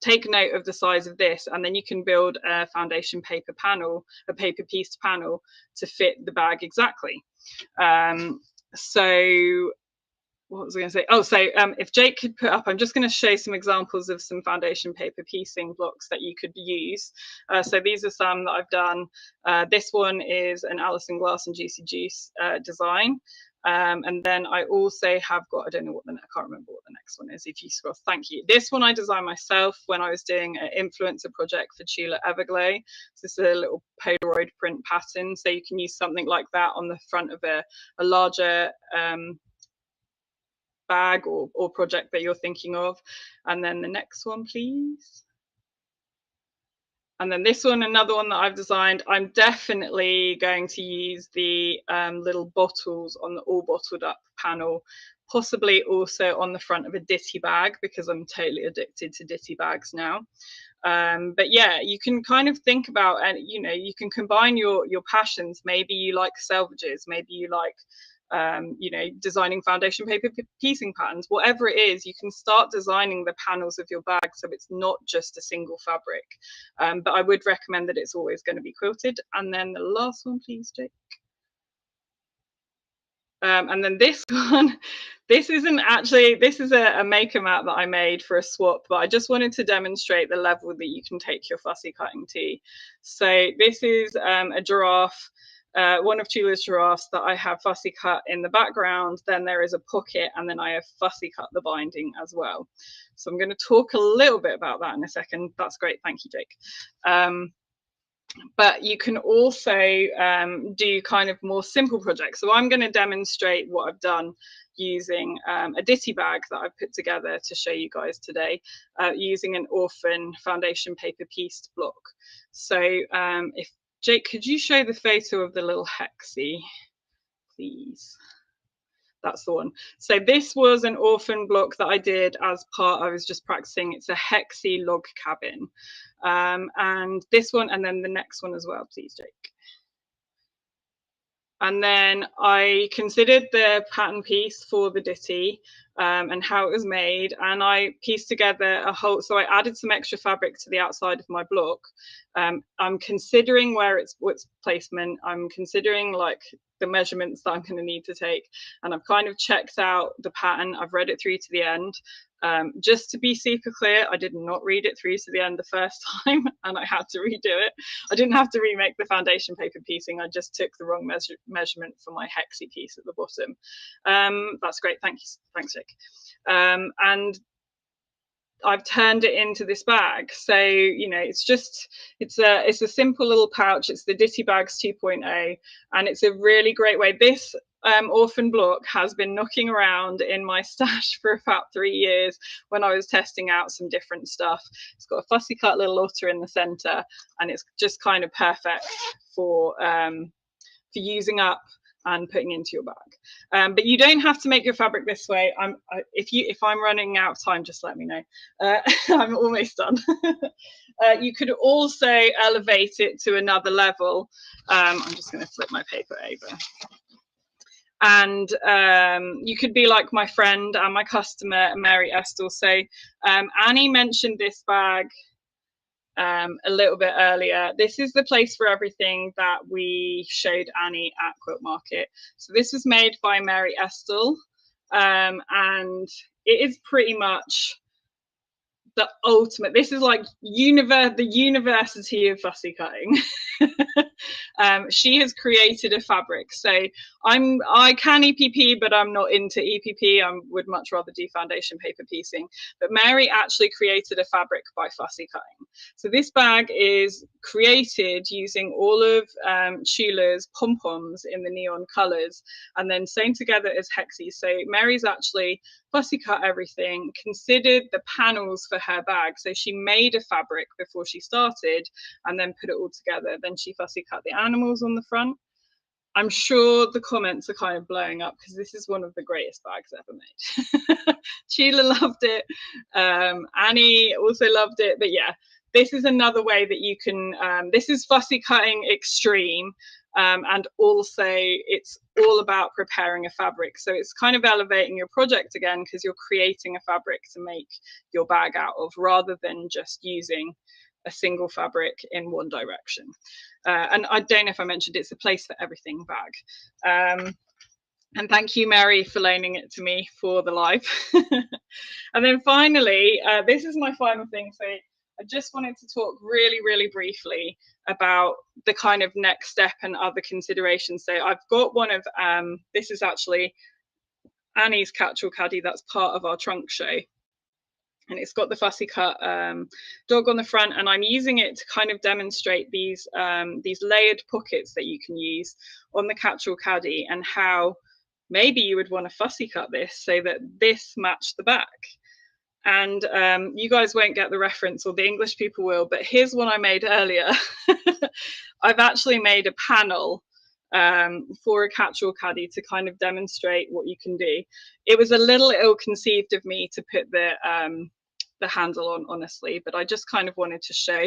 take note of the size of this, and then you can build a foundation paper panel, a paper pieced panel to fit the bag exactly. So what was I going to say? Oh, so if Jake could put up, I'm just going to show some examples of some foundation paper piecing blocks that you could use. So these are some that I've done. This one is an Alison Glass and Juicy Juice design. And then I also have got, I can't remember what the next one is. If you scroll, thank you. This one I designed myself when I was doing an influencer project for Tula Everglow. So this is a little Polaroid print pattern. So you can use something like that on the front of a larger bag or project that you're thinking of. And then the next one, please. And then this one, another one that I've designed. I'm definitely going to use the little bottles on the all bottled up panel, possibly also on the front of a ditty bag, because I'm totally addicted to ditty bags now. But yeah, you can kind of think about, and you can combine your passions. Maybe you like selvages, maybe you like designing foundation paper piecing patterns. Whatever it is, you can start designing the panels of your bag so it's not just a single fabric. But I would recommend that it's always going to be quilted. And then the last one, please, Jake. And then this one, this is a maker mat that I made for a swap, but I just wanted to demonstrate the level that you can take your fussy cutting to. So this is a giraffe, one of Tula's giraffes that I have fussy cut in the background. Then there is a pocket, and then I have fussy cut the binding as well. So I'm going to talk a little bit about that in a second. That's great. Thank you, Jake. But you can also do kind of more simple projects. So I'm going to demonstrate what I've done using a ditty bag that I've put together to show you guys today, using an orphan foundation paper pieced block. So if Jake, could you show the photo of the little hexie, please? That's the one. So this was an orphan block that I did as part, I was just practicing. It's a hexie log cabin. And this one, and then the next one as well, please, Jake. And then I considered the pattern piece for the ditty and how it was made, and I pieced together a whole, so I added some extra fabric to the outside of my block. I'm considering where its placement, I'm considering like the measurements that I'm going to need to take, and I've kind of checked out the pattern. I've read it through to the end. Just to be super clear, I did not read it through to the end the first time, and I had to redo it. I didn't have to remake the foundation paper piecing. I just took the wrong measurement for my hexie piece at the bottom. That's great. Thank you. Thanks, Jake. And I've turned it into this bag. So, it's a simple little pouch. It's the Ditty Bags 2.0, and it's a really great way. This orphan block has been knocking around in my stash for about 3 years when I was testing out some different stuff. It's got a fussy cut little otter in the center, and it's just kind of perfect for using up and putting into your bag. But you don't have to make your fabric this way. If I'm running out of time, just let me know. I'm almost done. You could also elevate it to another level. I'm just going to flip my paper over. And you could be like my friend and my customer, Mary Estel. So Annie mentioned this bag a little bit earlier. This is the place for everything that we showed Annie at Quilt Market. So this was made by Mary Estel, and it is pretty much the ultimate. This is like the university of fussy cutting. She has created a fabric. So I can EPP, but I'm not into EPP. I would much rather do foundation paper piecing. But Mary actually created a fabric by fussy cutting. So this bag is created using all of Tula's pom-poms in the neon colors and then sewn together as hexes. So Mary's actually fussy cut everything, considered the panels for her bag. So she made a fabric before she started and then put it all together. Then she fussy cut the animals on the front. I'm sure the comments are kind of blowing up because this is one of the greatest bags ever made. Tula loved it. Annie also loved it. But yeah, this is another way that you can, this is fussy cutting extreme. And also it's all about preparing a fabric. So it's kind of elevating your project again because you're creating a fabric to make your bag out of rather than just using a single fabric in one direction. And I don't know if I mentioned it's a place for everything bag. And thank you, Mary, for loaning it to me for the live. And then finally, this is my final thing. So I just wanted to talk really, really briefly about the kind of next step and other considerations. So I've got one of, this is actually Annie's catch-all caddy that's part of our trunk show. And it's got the fussy cut dog on the front, and I'm using it to kind of demonstrate these layered pockets that you can use on the catch-all caddy and how maybe you would want to fussy cut this so that this matched the back. And you guys won't get the reference, or the English people will, but here's one I made earlier. I've actually made a panel for a catch-all caddy to kind of demonstrate what you can do. It was a little ill-conceived of me to put the handle on, honestly, but I just kind of wanted to show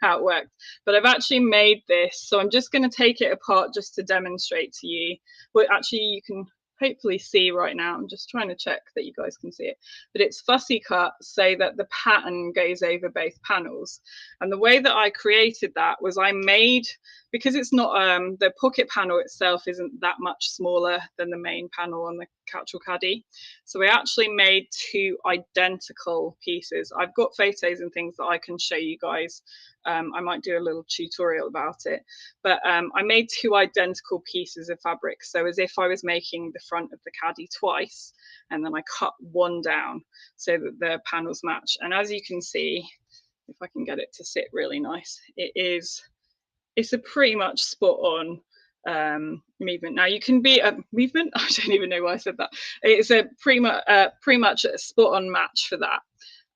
how it worked. But I've actually made this, so I'm just going to take it apart just to demonstrate to you. Well, actually, you can hopefully see right now. I'm just trying to check that you guys can see it, but it's fussy cut so that the pattern goes over both panels. And the way that I created that was I made, because it's not the pocket panel itself isn't that much smaller than the main panel on the catch-all caddy, so we actually made two identical pieces. I've got photos and things that I can show you guys. I might do a little tutorial about it, but I made two identical pieces of fabric, so as if I was making the front of the caddy twice, and then I cut one down so that the panels match. And as you can see, if I can get it to sit really nice, it's a pretty much spot on movement. Now you can be a movement, I don't even know why I said that. It's a pretty much a spot on match for that.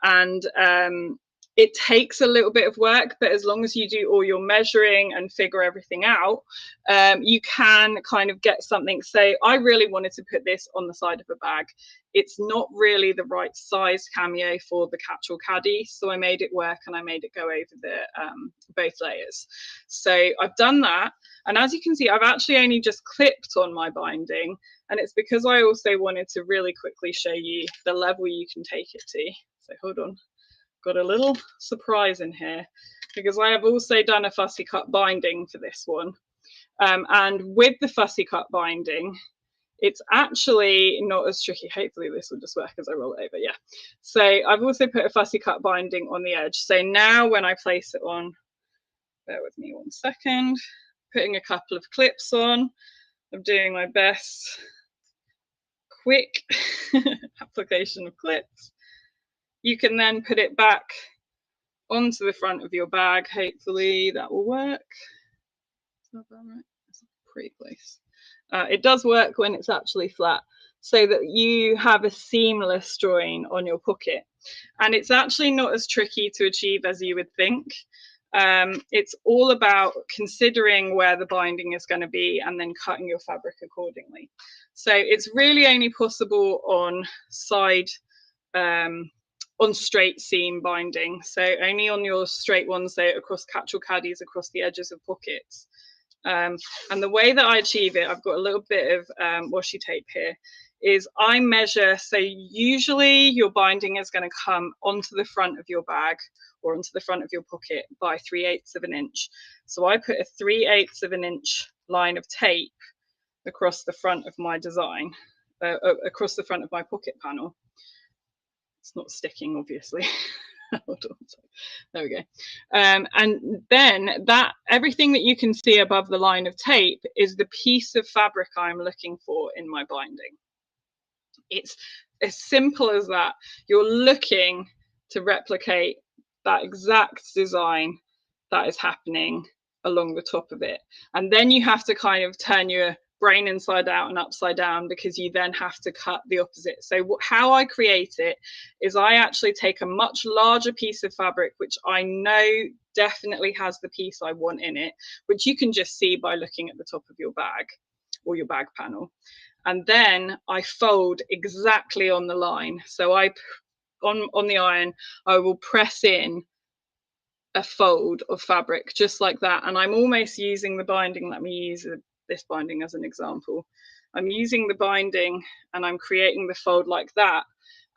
And it takes a little bit of work, but as long as you do all your measuring and figure everything out, you can kind of get something. So I really wanted to put this on the side of a bag. It's not really the right size cameo for the catch-all caddy, so I made it work and I made it go over the both layers. So I've done that, and as you can see, I've actually only just clipped on my binding, and it's because I also wanted to really quickly show you the level you can take it to. So hold on. Got a little surprise in here because I have also done a fussy cut binding for this one, and with the fussy cut binding it's actually not as tricky. Hopefully this will just work as I roll it over. Yeah, so I've also put a fussy cut binding on the edge, so now when I place it on, bear with me 1 second, putting a couple of clips on, I'm doing my best quick application of clips. You can then put it back onto the front of your bag. Hopefully that will work. It's not that right. pretty place. It does work when it's actually flat, so that you have a seamless drawing on your pocket. And it's actually not as tricky to achieve as you would think. It's all about considering where the binding is going to be and then cutting your fabric accordingly. So it's really only possible on on straight seam binding. So only on your straight ones, so across catch or caddies, across the edges of pockets. And the way that I achieve it, I've got a little bit of washi tape here, is I measure. So usually your binding is going to come onto the front of your bag or onto the front of your pocket by 3/8 of an inch. So I put a 3/8 of an inch line of tape across the front of my design, across the front of my pocket panel. It's not sticking, obviously. Hold on. There we go. And then everything that you can see above the line of tape is the piece of fabric I'm looking for in my binding. It's as simple as that. You're looking to replicate that exact design that is happening along the top of it. And then you have to kind of turn your brain inside out and upside down, because you then have to cut the opposite. So how I create it is I actually take a much larger piece of fabric, which I know definitely has the piece I want in it, which you can just see by looking at the top of your bag or your bag panel. And then I fold exactly on the line. So on the iron, I will press in a fold of fabric just like that. And I'm almost using the binding. Let me use this binding as an example. I'm using the binding and I'm creating the fold like that.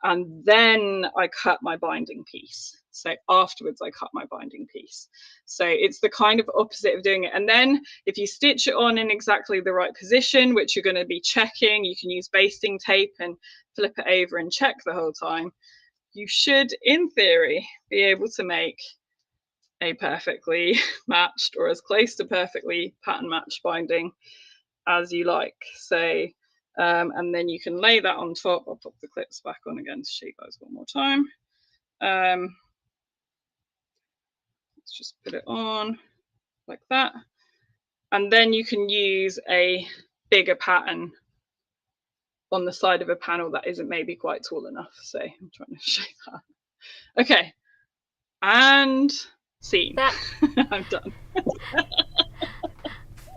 And then I cut my binding piece. So afterwards, I cut my binding piece. So it's the kind of opposite of doing it. And then if you stitch it on in exactly the right position, which you're going to be checking, you can use basting tape and flip it over and check the whole time. You should, in theory, be able to make a perfectly matched, or as close to perfectly pattern matched binding as you like. So and then you can lay that on top. I'll pop the clips back on again to show you guys one more time. Let's just put it on like that, and then you can use a bigger pattern on the side of a panel that isn't maybe quite tall enough. So I'm trying to show that. Okay, and scene. I'm done.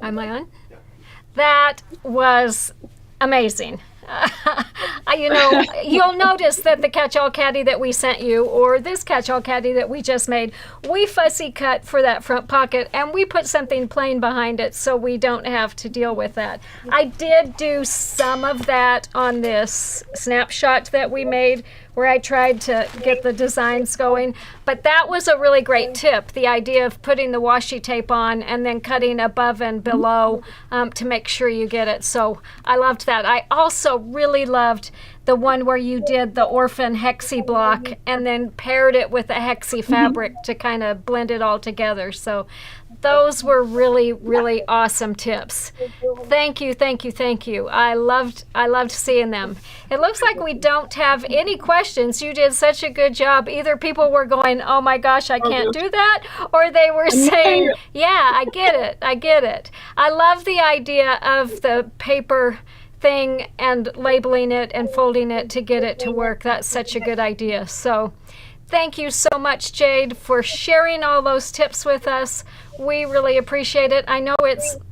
Am I on? That was amazing. You'll notice that the catch-all caddy that we sent you, or this catch-all caddy that we just made, we fussy cut for that front pocket, and we put something plain behind it so we don't have to deal with that. I did do some of that on this snapshot that we made, where I tried to get the designs going. But that was a really great tip, the idea of putting the washi tape on and then cutting above and below to make sure you get it. So I loved that. I also really loved the one where you did the orphan hexi block and then paired it with a hexi fabric to kind of blend it all together. So those were really, really awesome tips. Thank you, thank you, thank you. I loved seeing them. It looks like we don't have any questions. You did such a good job. Either people were going, oh my gosh, I can't do that, or they were saying, yeah, I get it, I get it. I love the idea of the paper thing and labeling it and folding it to get it to work. That's such a good idea. So thank you so much, Jade, for sharing all those tips with us. We really appreciate it. I know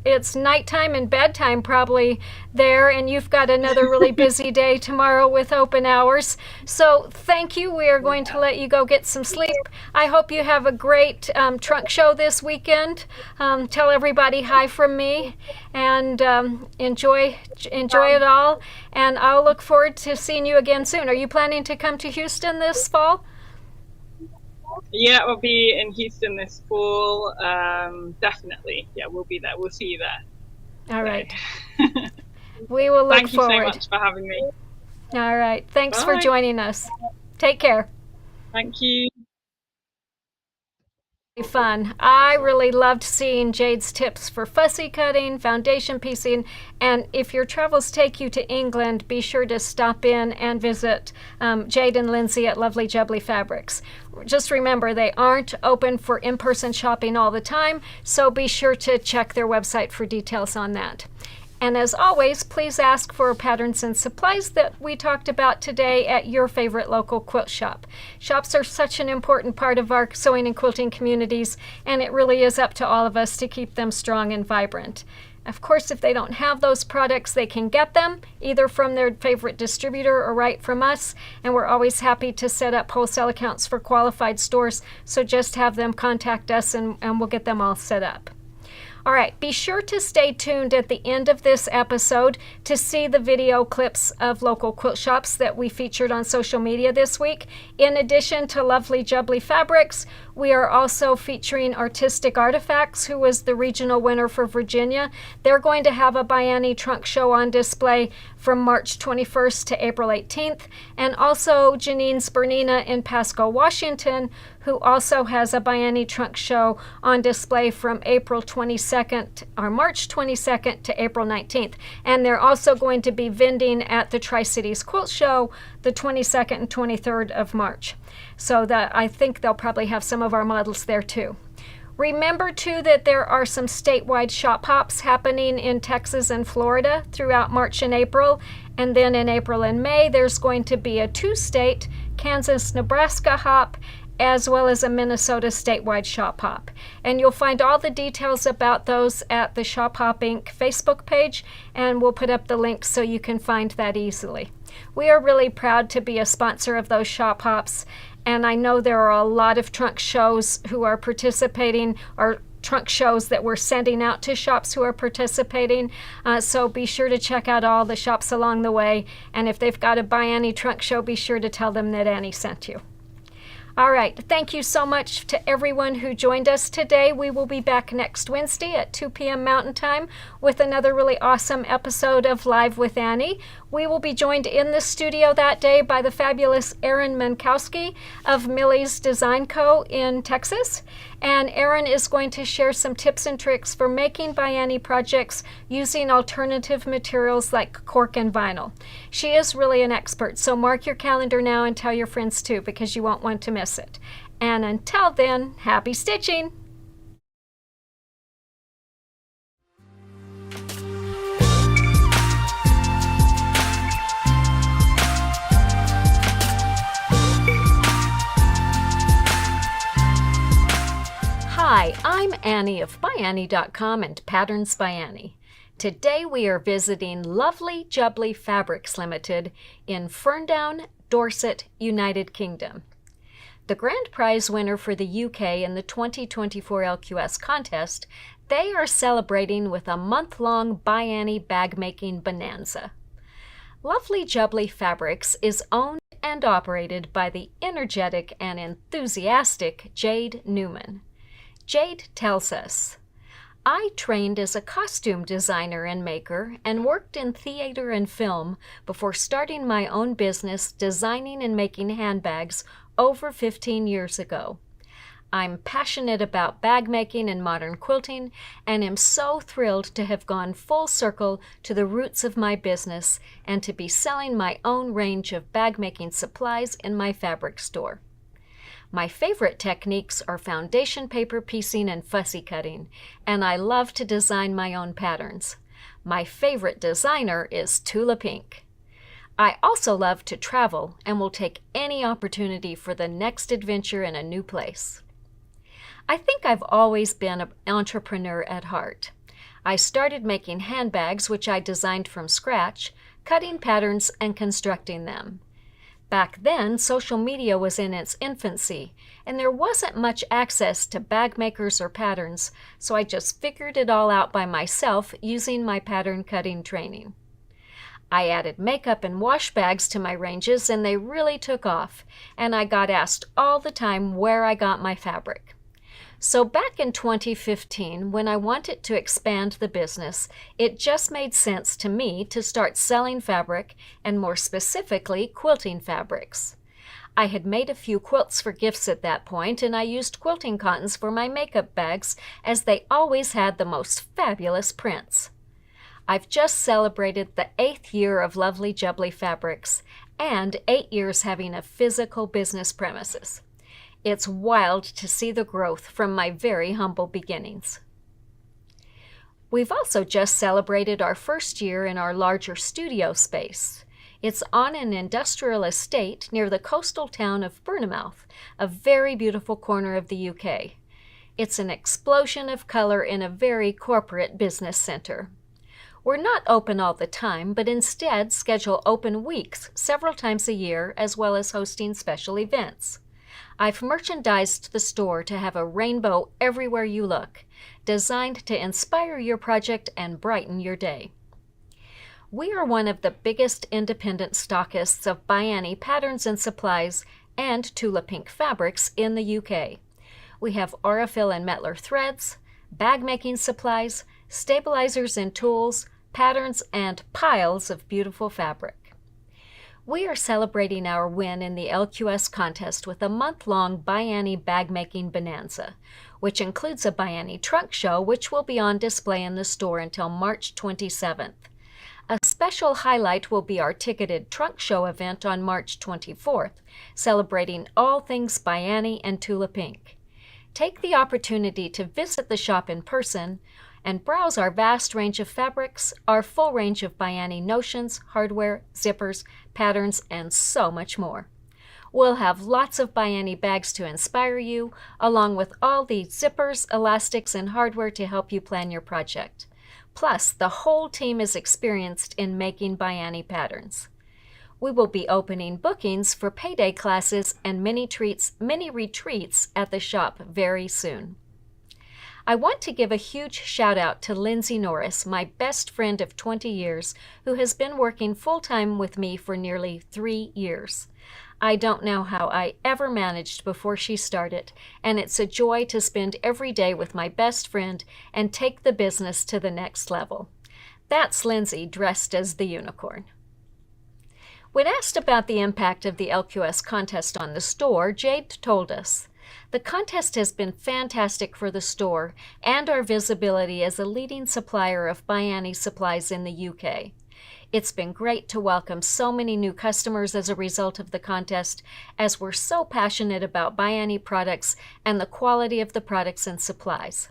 it's nighttime and bedtime probably there, and you've got another really busy day tomorrow with open hours. So thank you. We are going to let you go get some sleep. I hope you have a great trunk show this weekend. Tell everybody hi from me, and enjoy it all. And I'll look forward to seeing you again soon. Are you planning to come to Houston this fall? Yeah, we'll be in Houston this fall. Definitely. Yeah, we'll be there. We'll see you there. All right. We will look forward. Thank you so much for having me. All right. Thanks Bye. for joining us. Take care. Thank you. Fun. I really loved seeing Jade's tips for fussy cutting, foundation piecing, and if your travels take you to England, be sure to stop in and visit Jade and Lindsay at Lovely Jubbly Fabrics. Just remember, they aren't open for in-person shopping all the time, so be sure to check their website for details on that. And as always, please ask for patterns and supplies that we talked about today at your favorite local quilt shop. Shops are such an important part of our sewing and quilting communities, and it really is up to all of us to keep them strong and vibrant. Of course, if they don't have those products, they can get them either from their favorite distributor or right from us, and we're always happy to set up wholesale accounts for qualified stores, so just have them contact us and we'll get them all set up. All right, be sure to stay tuned at the end of this episode to see the video clips of local quilt shops that we featured on social media this week. In addition to Lovely Jubbly Fabrics, we are also featuring Artistic Artifacts, who was the regional winner for Virginia. They're going to have a ByAnnie trunk show on display from March 21st to April 18th, and also Janean's Bernina in Pasco, Washington, who also has a ByAnnie trunk show on display from April 22nd or March 22nd to April 19th. And they're also going to be vending at the Tri-Cities Quilt Show the 22nd and 23rd of March. So that I think they'll probably have some of our models there too. Remember too that there are some statewide shop hops happening in Texas and Florida throughout March and April. And then in April and May, there's going to be a 2-state Kansas-Nebraska hop, as well as a Minnesota statewide shop hop. And you'll find all the details about those at the Shop Hop Inc. Facebook page, and we'll put up the links so you can find that easily. We are really proud to be a sponsor of those shop hops, and I know there are a lot of trunk shows who are participating, or trunk shows that we're sending out to shops who are participating. So be sure to check out all the shops along the way, and if they've got a ByAnnie trunk show, be sure to tell them that Annie sent you. All right, thank you so much to everyone who joined us today. We will be back next Wednesday at 2 p.m. Mountain Time with another really awesome episode of Live with Annie. We will be joined in the studio that day by the fabulous Erin Mankowski of Millie's Design Co. in Texas. And Erin is going to share some tips and tricks for making ByAnnie projects using alternative materials like cork and vinyl. She is really an expert, so mark your calendar now and tell your friends too, because you won't want to miss it. And until then, happy stitching! Hi, I'm Annie of ByAnnie.com and Patterns by Annie. Today we are visiting Lovely Jubbly Fabrics Limited in Ferndown, Dorset, United Kingdom. The grand prize winner for the UK in the 2024 LQS Contest, they are celebrating with a month-long ByAnnie bag-making bonanza. Lovely Jubbly Fabrics is owned and operated by the energetic and enthusiastic Jade Newman. Jade tells us, I trained as a costume designer and maker and worked in theater and film before starting my own business designing and making handbags over 15 years ago. I'm passionate about bag making and modern quilting and am so thrilled to have gone full circle to the roots of my business and to be selling my own range of bag making supplies in my fabric store. My favorite techniques are foundation paper piecing and fussy cutting, and I love to design my own patterns. My favorite designer is Tula Pink. I also love to travel and will take any opportunity for the next adventure in a new place. I think I've always been an entrepreneur at heart. I started making handbags, which I designed from scratch, cutting patterns and constructing them. Back then, social media was in its infancy, and there wasn't much access to bag makers or patterns, so I just figured it all out by myself using my pattern cutting training. I added makeup and wash bags to my ranges, and they really took off, and I got asked all the time where I got my fabric. So back in 2015, when I wanted to expand the business, it just made sense to me to start selling fabric, and more specifically, quilting fabrics. I had made a few quilts for gifts at that point, and I used quilting cottons for my makeup bags, as they always had the most fabulous prints. I've just celebrated the 8th year of Lovely Jubbly Fabrics, and 8 years having a physical business premises. It's wild to see the growth from my very humble beginnings. We've also just celebrated our first year in our larger studio space. It's on an industrial estate near the coastal town of Bernina, a very beautiful corner of the UK. It's an explosion of color in a very corporate business center. We're not open all the time, but instead schedule open weeks several times a year, as well as hosting special events. I've merchandised the store to have a rainbow everywhere you look, designed to inspire your project and brighten your day. We are one of the biggest independent stockists of ByAnnie patterns and supplies and Tula Pink fabrics in the UK. We have Aurifil and Metler threads, bag making supplies, stabilizers and tools, patterns, and piles of beautiful fabric. We are celebrating our win in the LQS Contest with a month-long ByAnnie bag-making bonanza, which includes a ByAnnie trunk show which will be on display in the store until March 27th. A special highlight will be our ticketed trunk show event on March 24th, celebrating all things ByAnnie and Tula Pink. Take the opportunity to visit the shop in person and browse our vast range of fabrics, our full range of ByAnnie notions, hardware, zippers, patterns, and so much more. We'll have lots of ByAnnie bags to inspire you, along with all the zippers, elastics, and hardware to help you plan your project. Plus, the whole team is experienced in making ByAnnie patterns. We will be opening bookings for Payday classes and mini retreats at the shop very soon. I want to give a huge shout out to Lindsay Norris, my best friend of 20 years, who has been working full-time with me for nearly 3 years. I don't know how I ever managed before she started, and it's a joy to spend every day with my best friend and take the business to the next level. That's Lindsay dressed as the unicorn. When asked about the impact of the LQS contest on the store, Jade told us, "The contest has been fantastic for the store and our visibility as a leading supplier of ByAnnie supplies in the UK. It's been great to welcome so many new customers as a result of the contest, as we're so passionate about ByAnnie products and the quality of the products and supplies."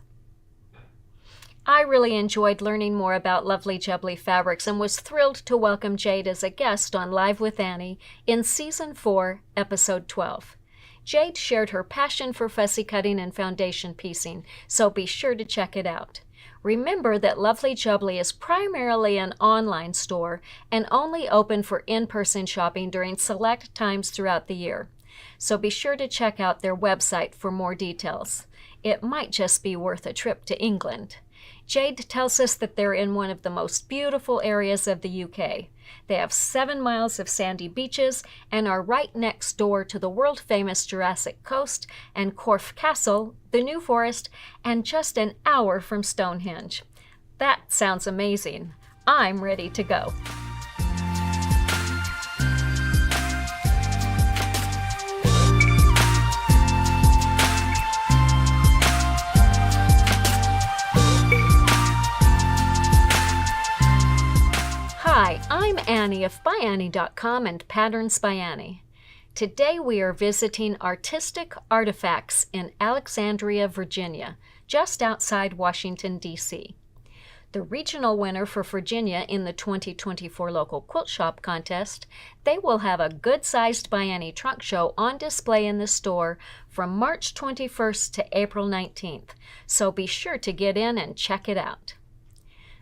I really enjoyed learning more about Lovely Jubbly fabrics and was thrilled to welcome Jade as a guest on Live with Annie in Season 4, Episode 12. Jade shared her passion for fussy cutting and foundation piecing, so be sure to check it out. Remember that Lovely Jubbly is primarily an online store and only open for in-person shopping during select times throughout the year. So be sure to check out their website for more details. It might just be worth a trip to England. Jade tells us that they're in one of the most beautiful areas of the UK. They have 7 miles of sandy beaches and are right next door to the world-famous Jurassic Coast and Corfe Castle, the New Forest, and just an hour from Stonehenge. That sounds amazing. I'm ready to go. Hi, I'm Annie of ByAnnie.com and Patterns by Annie. Today we are visiting Artistic Artifacts in Alexandria, Virginia, just outside Washington, D.C. The regional winner for Virginia in the 2024 Local Quilt Shop Contest, they will have a good-sized ByAnnie trunk show on display in the store from March 21st to April 19th, so be sure to get in and check it out.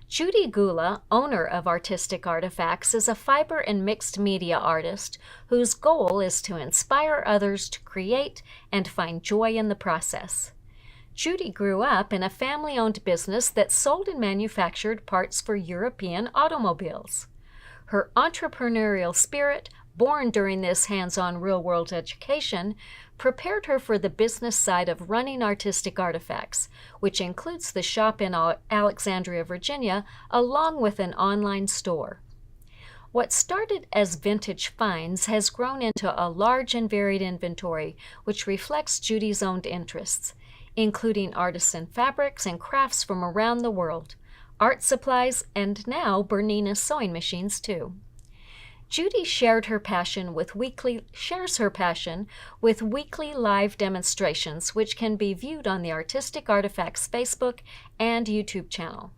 Judy Gula, owner of Artistic Artifacts, is a fiber and mixed media artist whose goal is to inspire others to create and find joy in the process. Judy grew up in a family-owned business that sold and manufactured parts for European automobiles. Her entrepreneurial spirit, born during this hands-on real-world education, prepared her for the business side of running Artistic Artifacts, which includes the shop in Alexandria, Virginia, along with an online store. What started as vintage finds has grown into a large and varied inventory, which reflects Judy's own interests, including artisan fabrics and crafts from around the world, art supplies, and now Bernina sewing machines too. Judy shares her passion with weekly live demonstrations, which can be viewed on the Artistic Artifacts Facebook and YouTube channel.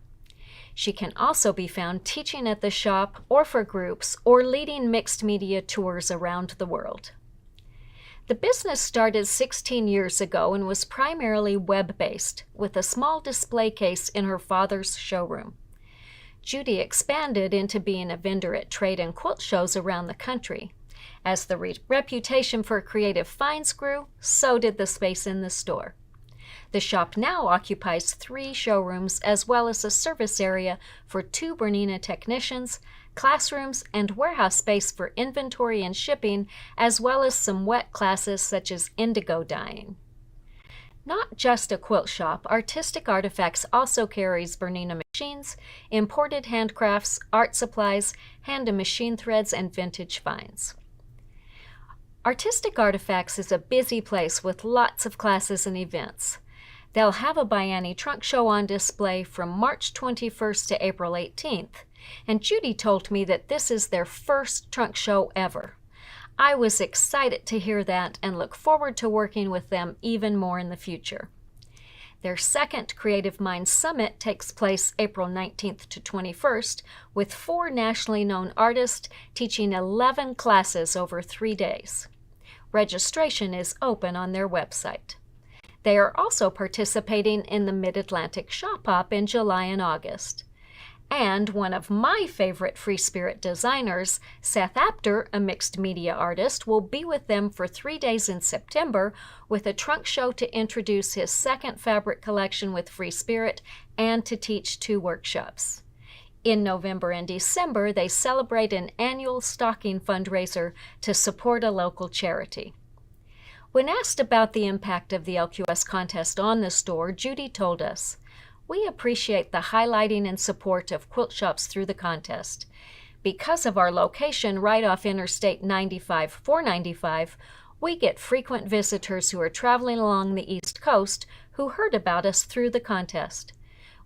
She can also be found teaching at the shop or for groups or leading mixed media tours around the world. The business started 16 years ago and was primarily web-based, with a small display case in her father's showroom. Judy expanded into being a vendor at trade and quilt shows around the country. As the reputation for creative finds grew, so did the space in the store. The shop now occupies 3 showrooms as well as a service area for 2 Bernina technicians, classrooms, and warehouse space for inventory and shipping, as well as some wet classes such as indigo dyeing. Not just a quilt shop, Artistic Artifacts also carries Bernina machines, imported handcrafts, art supplies, hand and machine threads, and vintage finds. Artistic Artifacts is a busy place with lots of classes and events. They'll have a ByAnnie trunk show on display from March 21st to April 18th, and Judy told me that this is their first trunk show ever. I was excited to hear that and look forward to working with them even more in the future. Their second Creative Minds Summit takes place April 19th to 21st, with 4 nationally known artists teaching 11 classes over 3 days. Registration is open on their website. They are also participating in the Mid-Atlantic Shop Hop in July and August. And one of my favorite Free Spirit designers, Seth Apter, a mixed media artist, will be with them for 3 days in September with a trunk show to introduce his second fabric collection with Free Spirit and to teach 2 workshops. In November and December, they celebrate an annual stocking fundraiser to support a local charity. When asked about the impact of the LQS contest on the store, Judy told us, "We appreciate the highlighting and support of quilt shops through the contest. Because of our location right off Interstate 495, we get frequent visitors who are traveling along the East Coast who heard about us through the contest.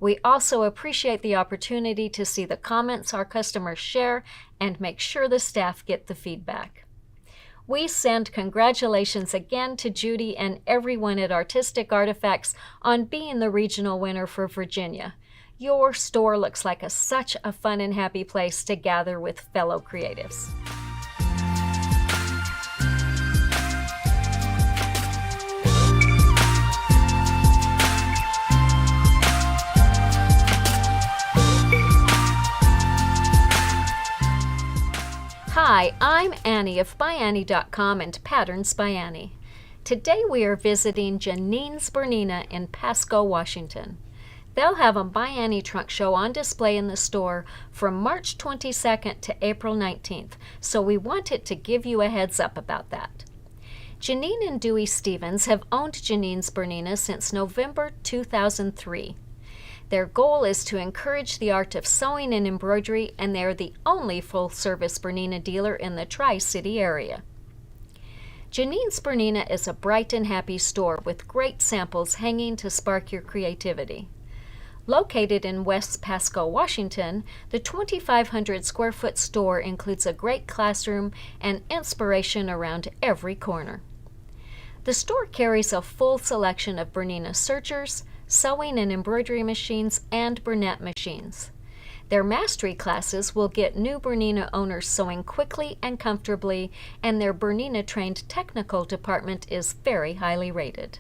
We also appreciate the opportunity to see the comments our customers share and make sure the staff get the feedback." We send congratulations again to Judy and everyone at Artistic Artifacts on being the regional winner for Virginia. Your store looks like such a fun and happy place to gather with fellow creatives. Hi, I'm Annie of ByAnnie.com and Patterns by Annie. Today we are visiting Janean's Bernina in Pasco, Washington. They'll have a ByAnnie trunk show on display in the store from March 22nd to April 19th, so we wanted to give you a heads up about that. Janean and Dewey Stevens have owned Janean's Bernina since November 2003. Their goal is to encourage the art of sewing and embroidery, and they are the only full-service Bernina dealer in the Tri-City area. Janean's Bernina is a bright and happy store with great samples hanging to spark your creativity. Located in West Pasco, Washington, the 2,500 square foot store includes a great classroom and inspiration around every corner. The store carries a full selection of Bernina sergers, sewing and embroidery machines, and Bernette machines. Their mastery classes will get new Bernina owners sewing quickly and comfortably, and their Bernina-trained technical department is very highly rated.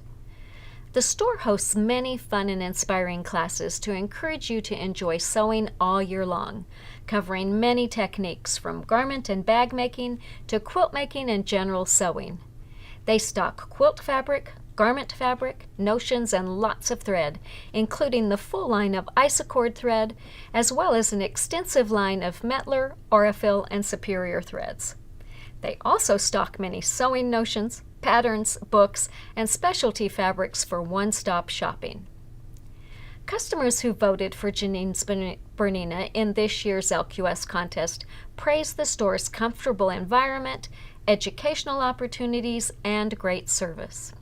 The store hosts many fun and inspiring classes to encourage you to enjoy sewing all year long, covering many techniques from garment and bag making to quilt making and general sewing. They stock quilt fabric, garment fabric, notions, and lots of thread, including the full line of Isacord thread, as well as an extensive line of Metler, Aurifil, and Superior threads. They also stock many sewing notions, patterns, books, and specialty fabrics for one-stop shopping. Customers who voted for Janean's Bernina in this year's LQS contest praised the store's comfortable environment, educational opportunities, and great service.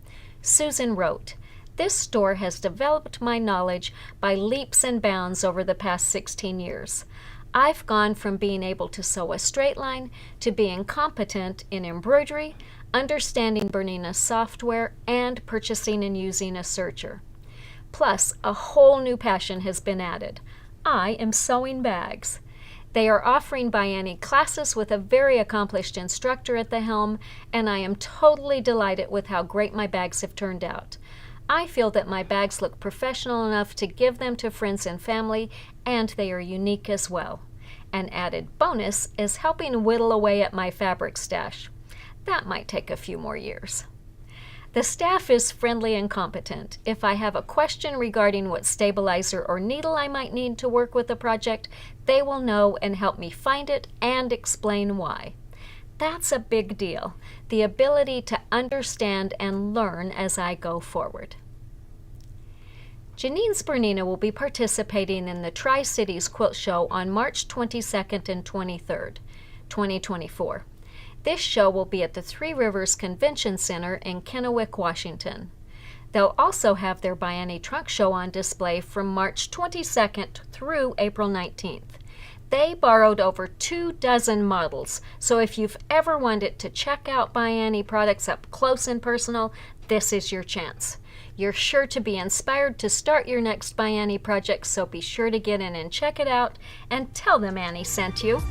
Susan wrote, "This store has developed my knowledge by leaps and bounds over the past 16 years. I've gone from being able to sew a straight line to being competent in embroidery, understanding Bernina software, and purchasing and using a serger. Plus, a whole new passion has been added. I am sewing bags." They are offering ByAnnie classes with a very accomplished instructor at the helm, and I am totally delighted with how great my bags have turned out. I feel that my bags look professional enough to give them to friends and family, and they are unique as well. An added bonus is helping whittle away at my fabric stash. That might take a few more years. The staff is friendly and competent. If I have a question regarding what stabilizer or needle I might need to work with the project, they will know and help me find it and explain why. That's a big deal, the ability to understand and learn as I go forward. Janean's Bernina will be participating in the Tri-Cities Quilt Show on March 22nd and 23rd, 2024. This show will be at the Three Rivers Convention Center in Kennewick, Washington. They'll also have their ByAnnie trunk show on display from March 22nd through April 19th. They borrowed over 24 models, so if you've ever wanted to check out ByAnnie products up close and personal, this is your chance. You're sure to be inspired to start your next ByAnnie project, so be sure to get in and check it out and tell them Annie sent you.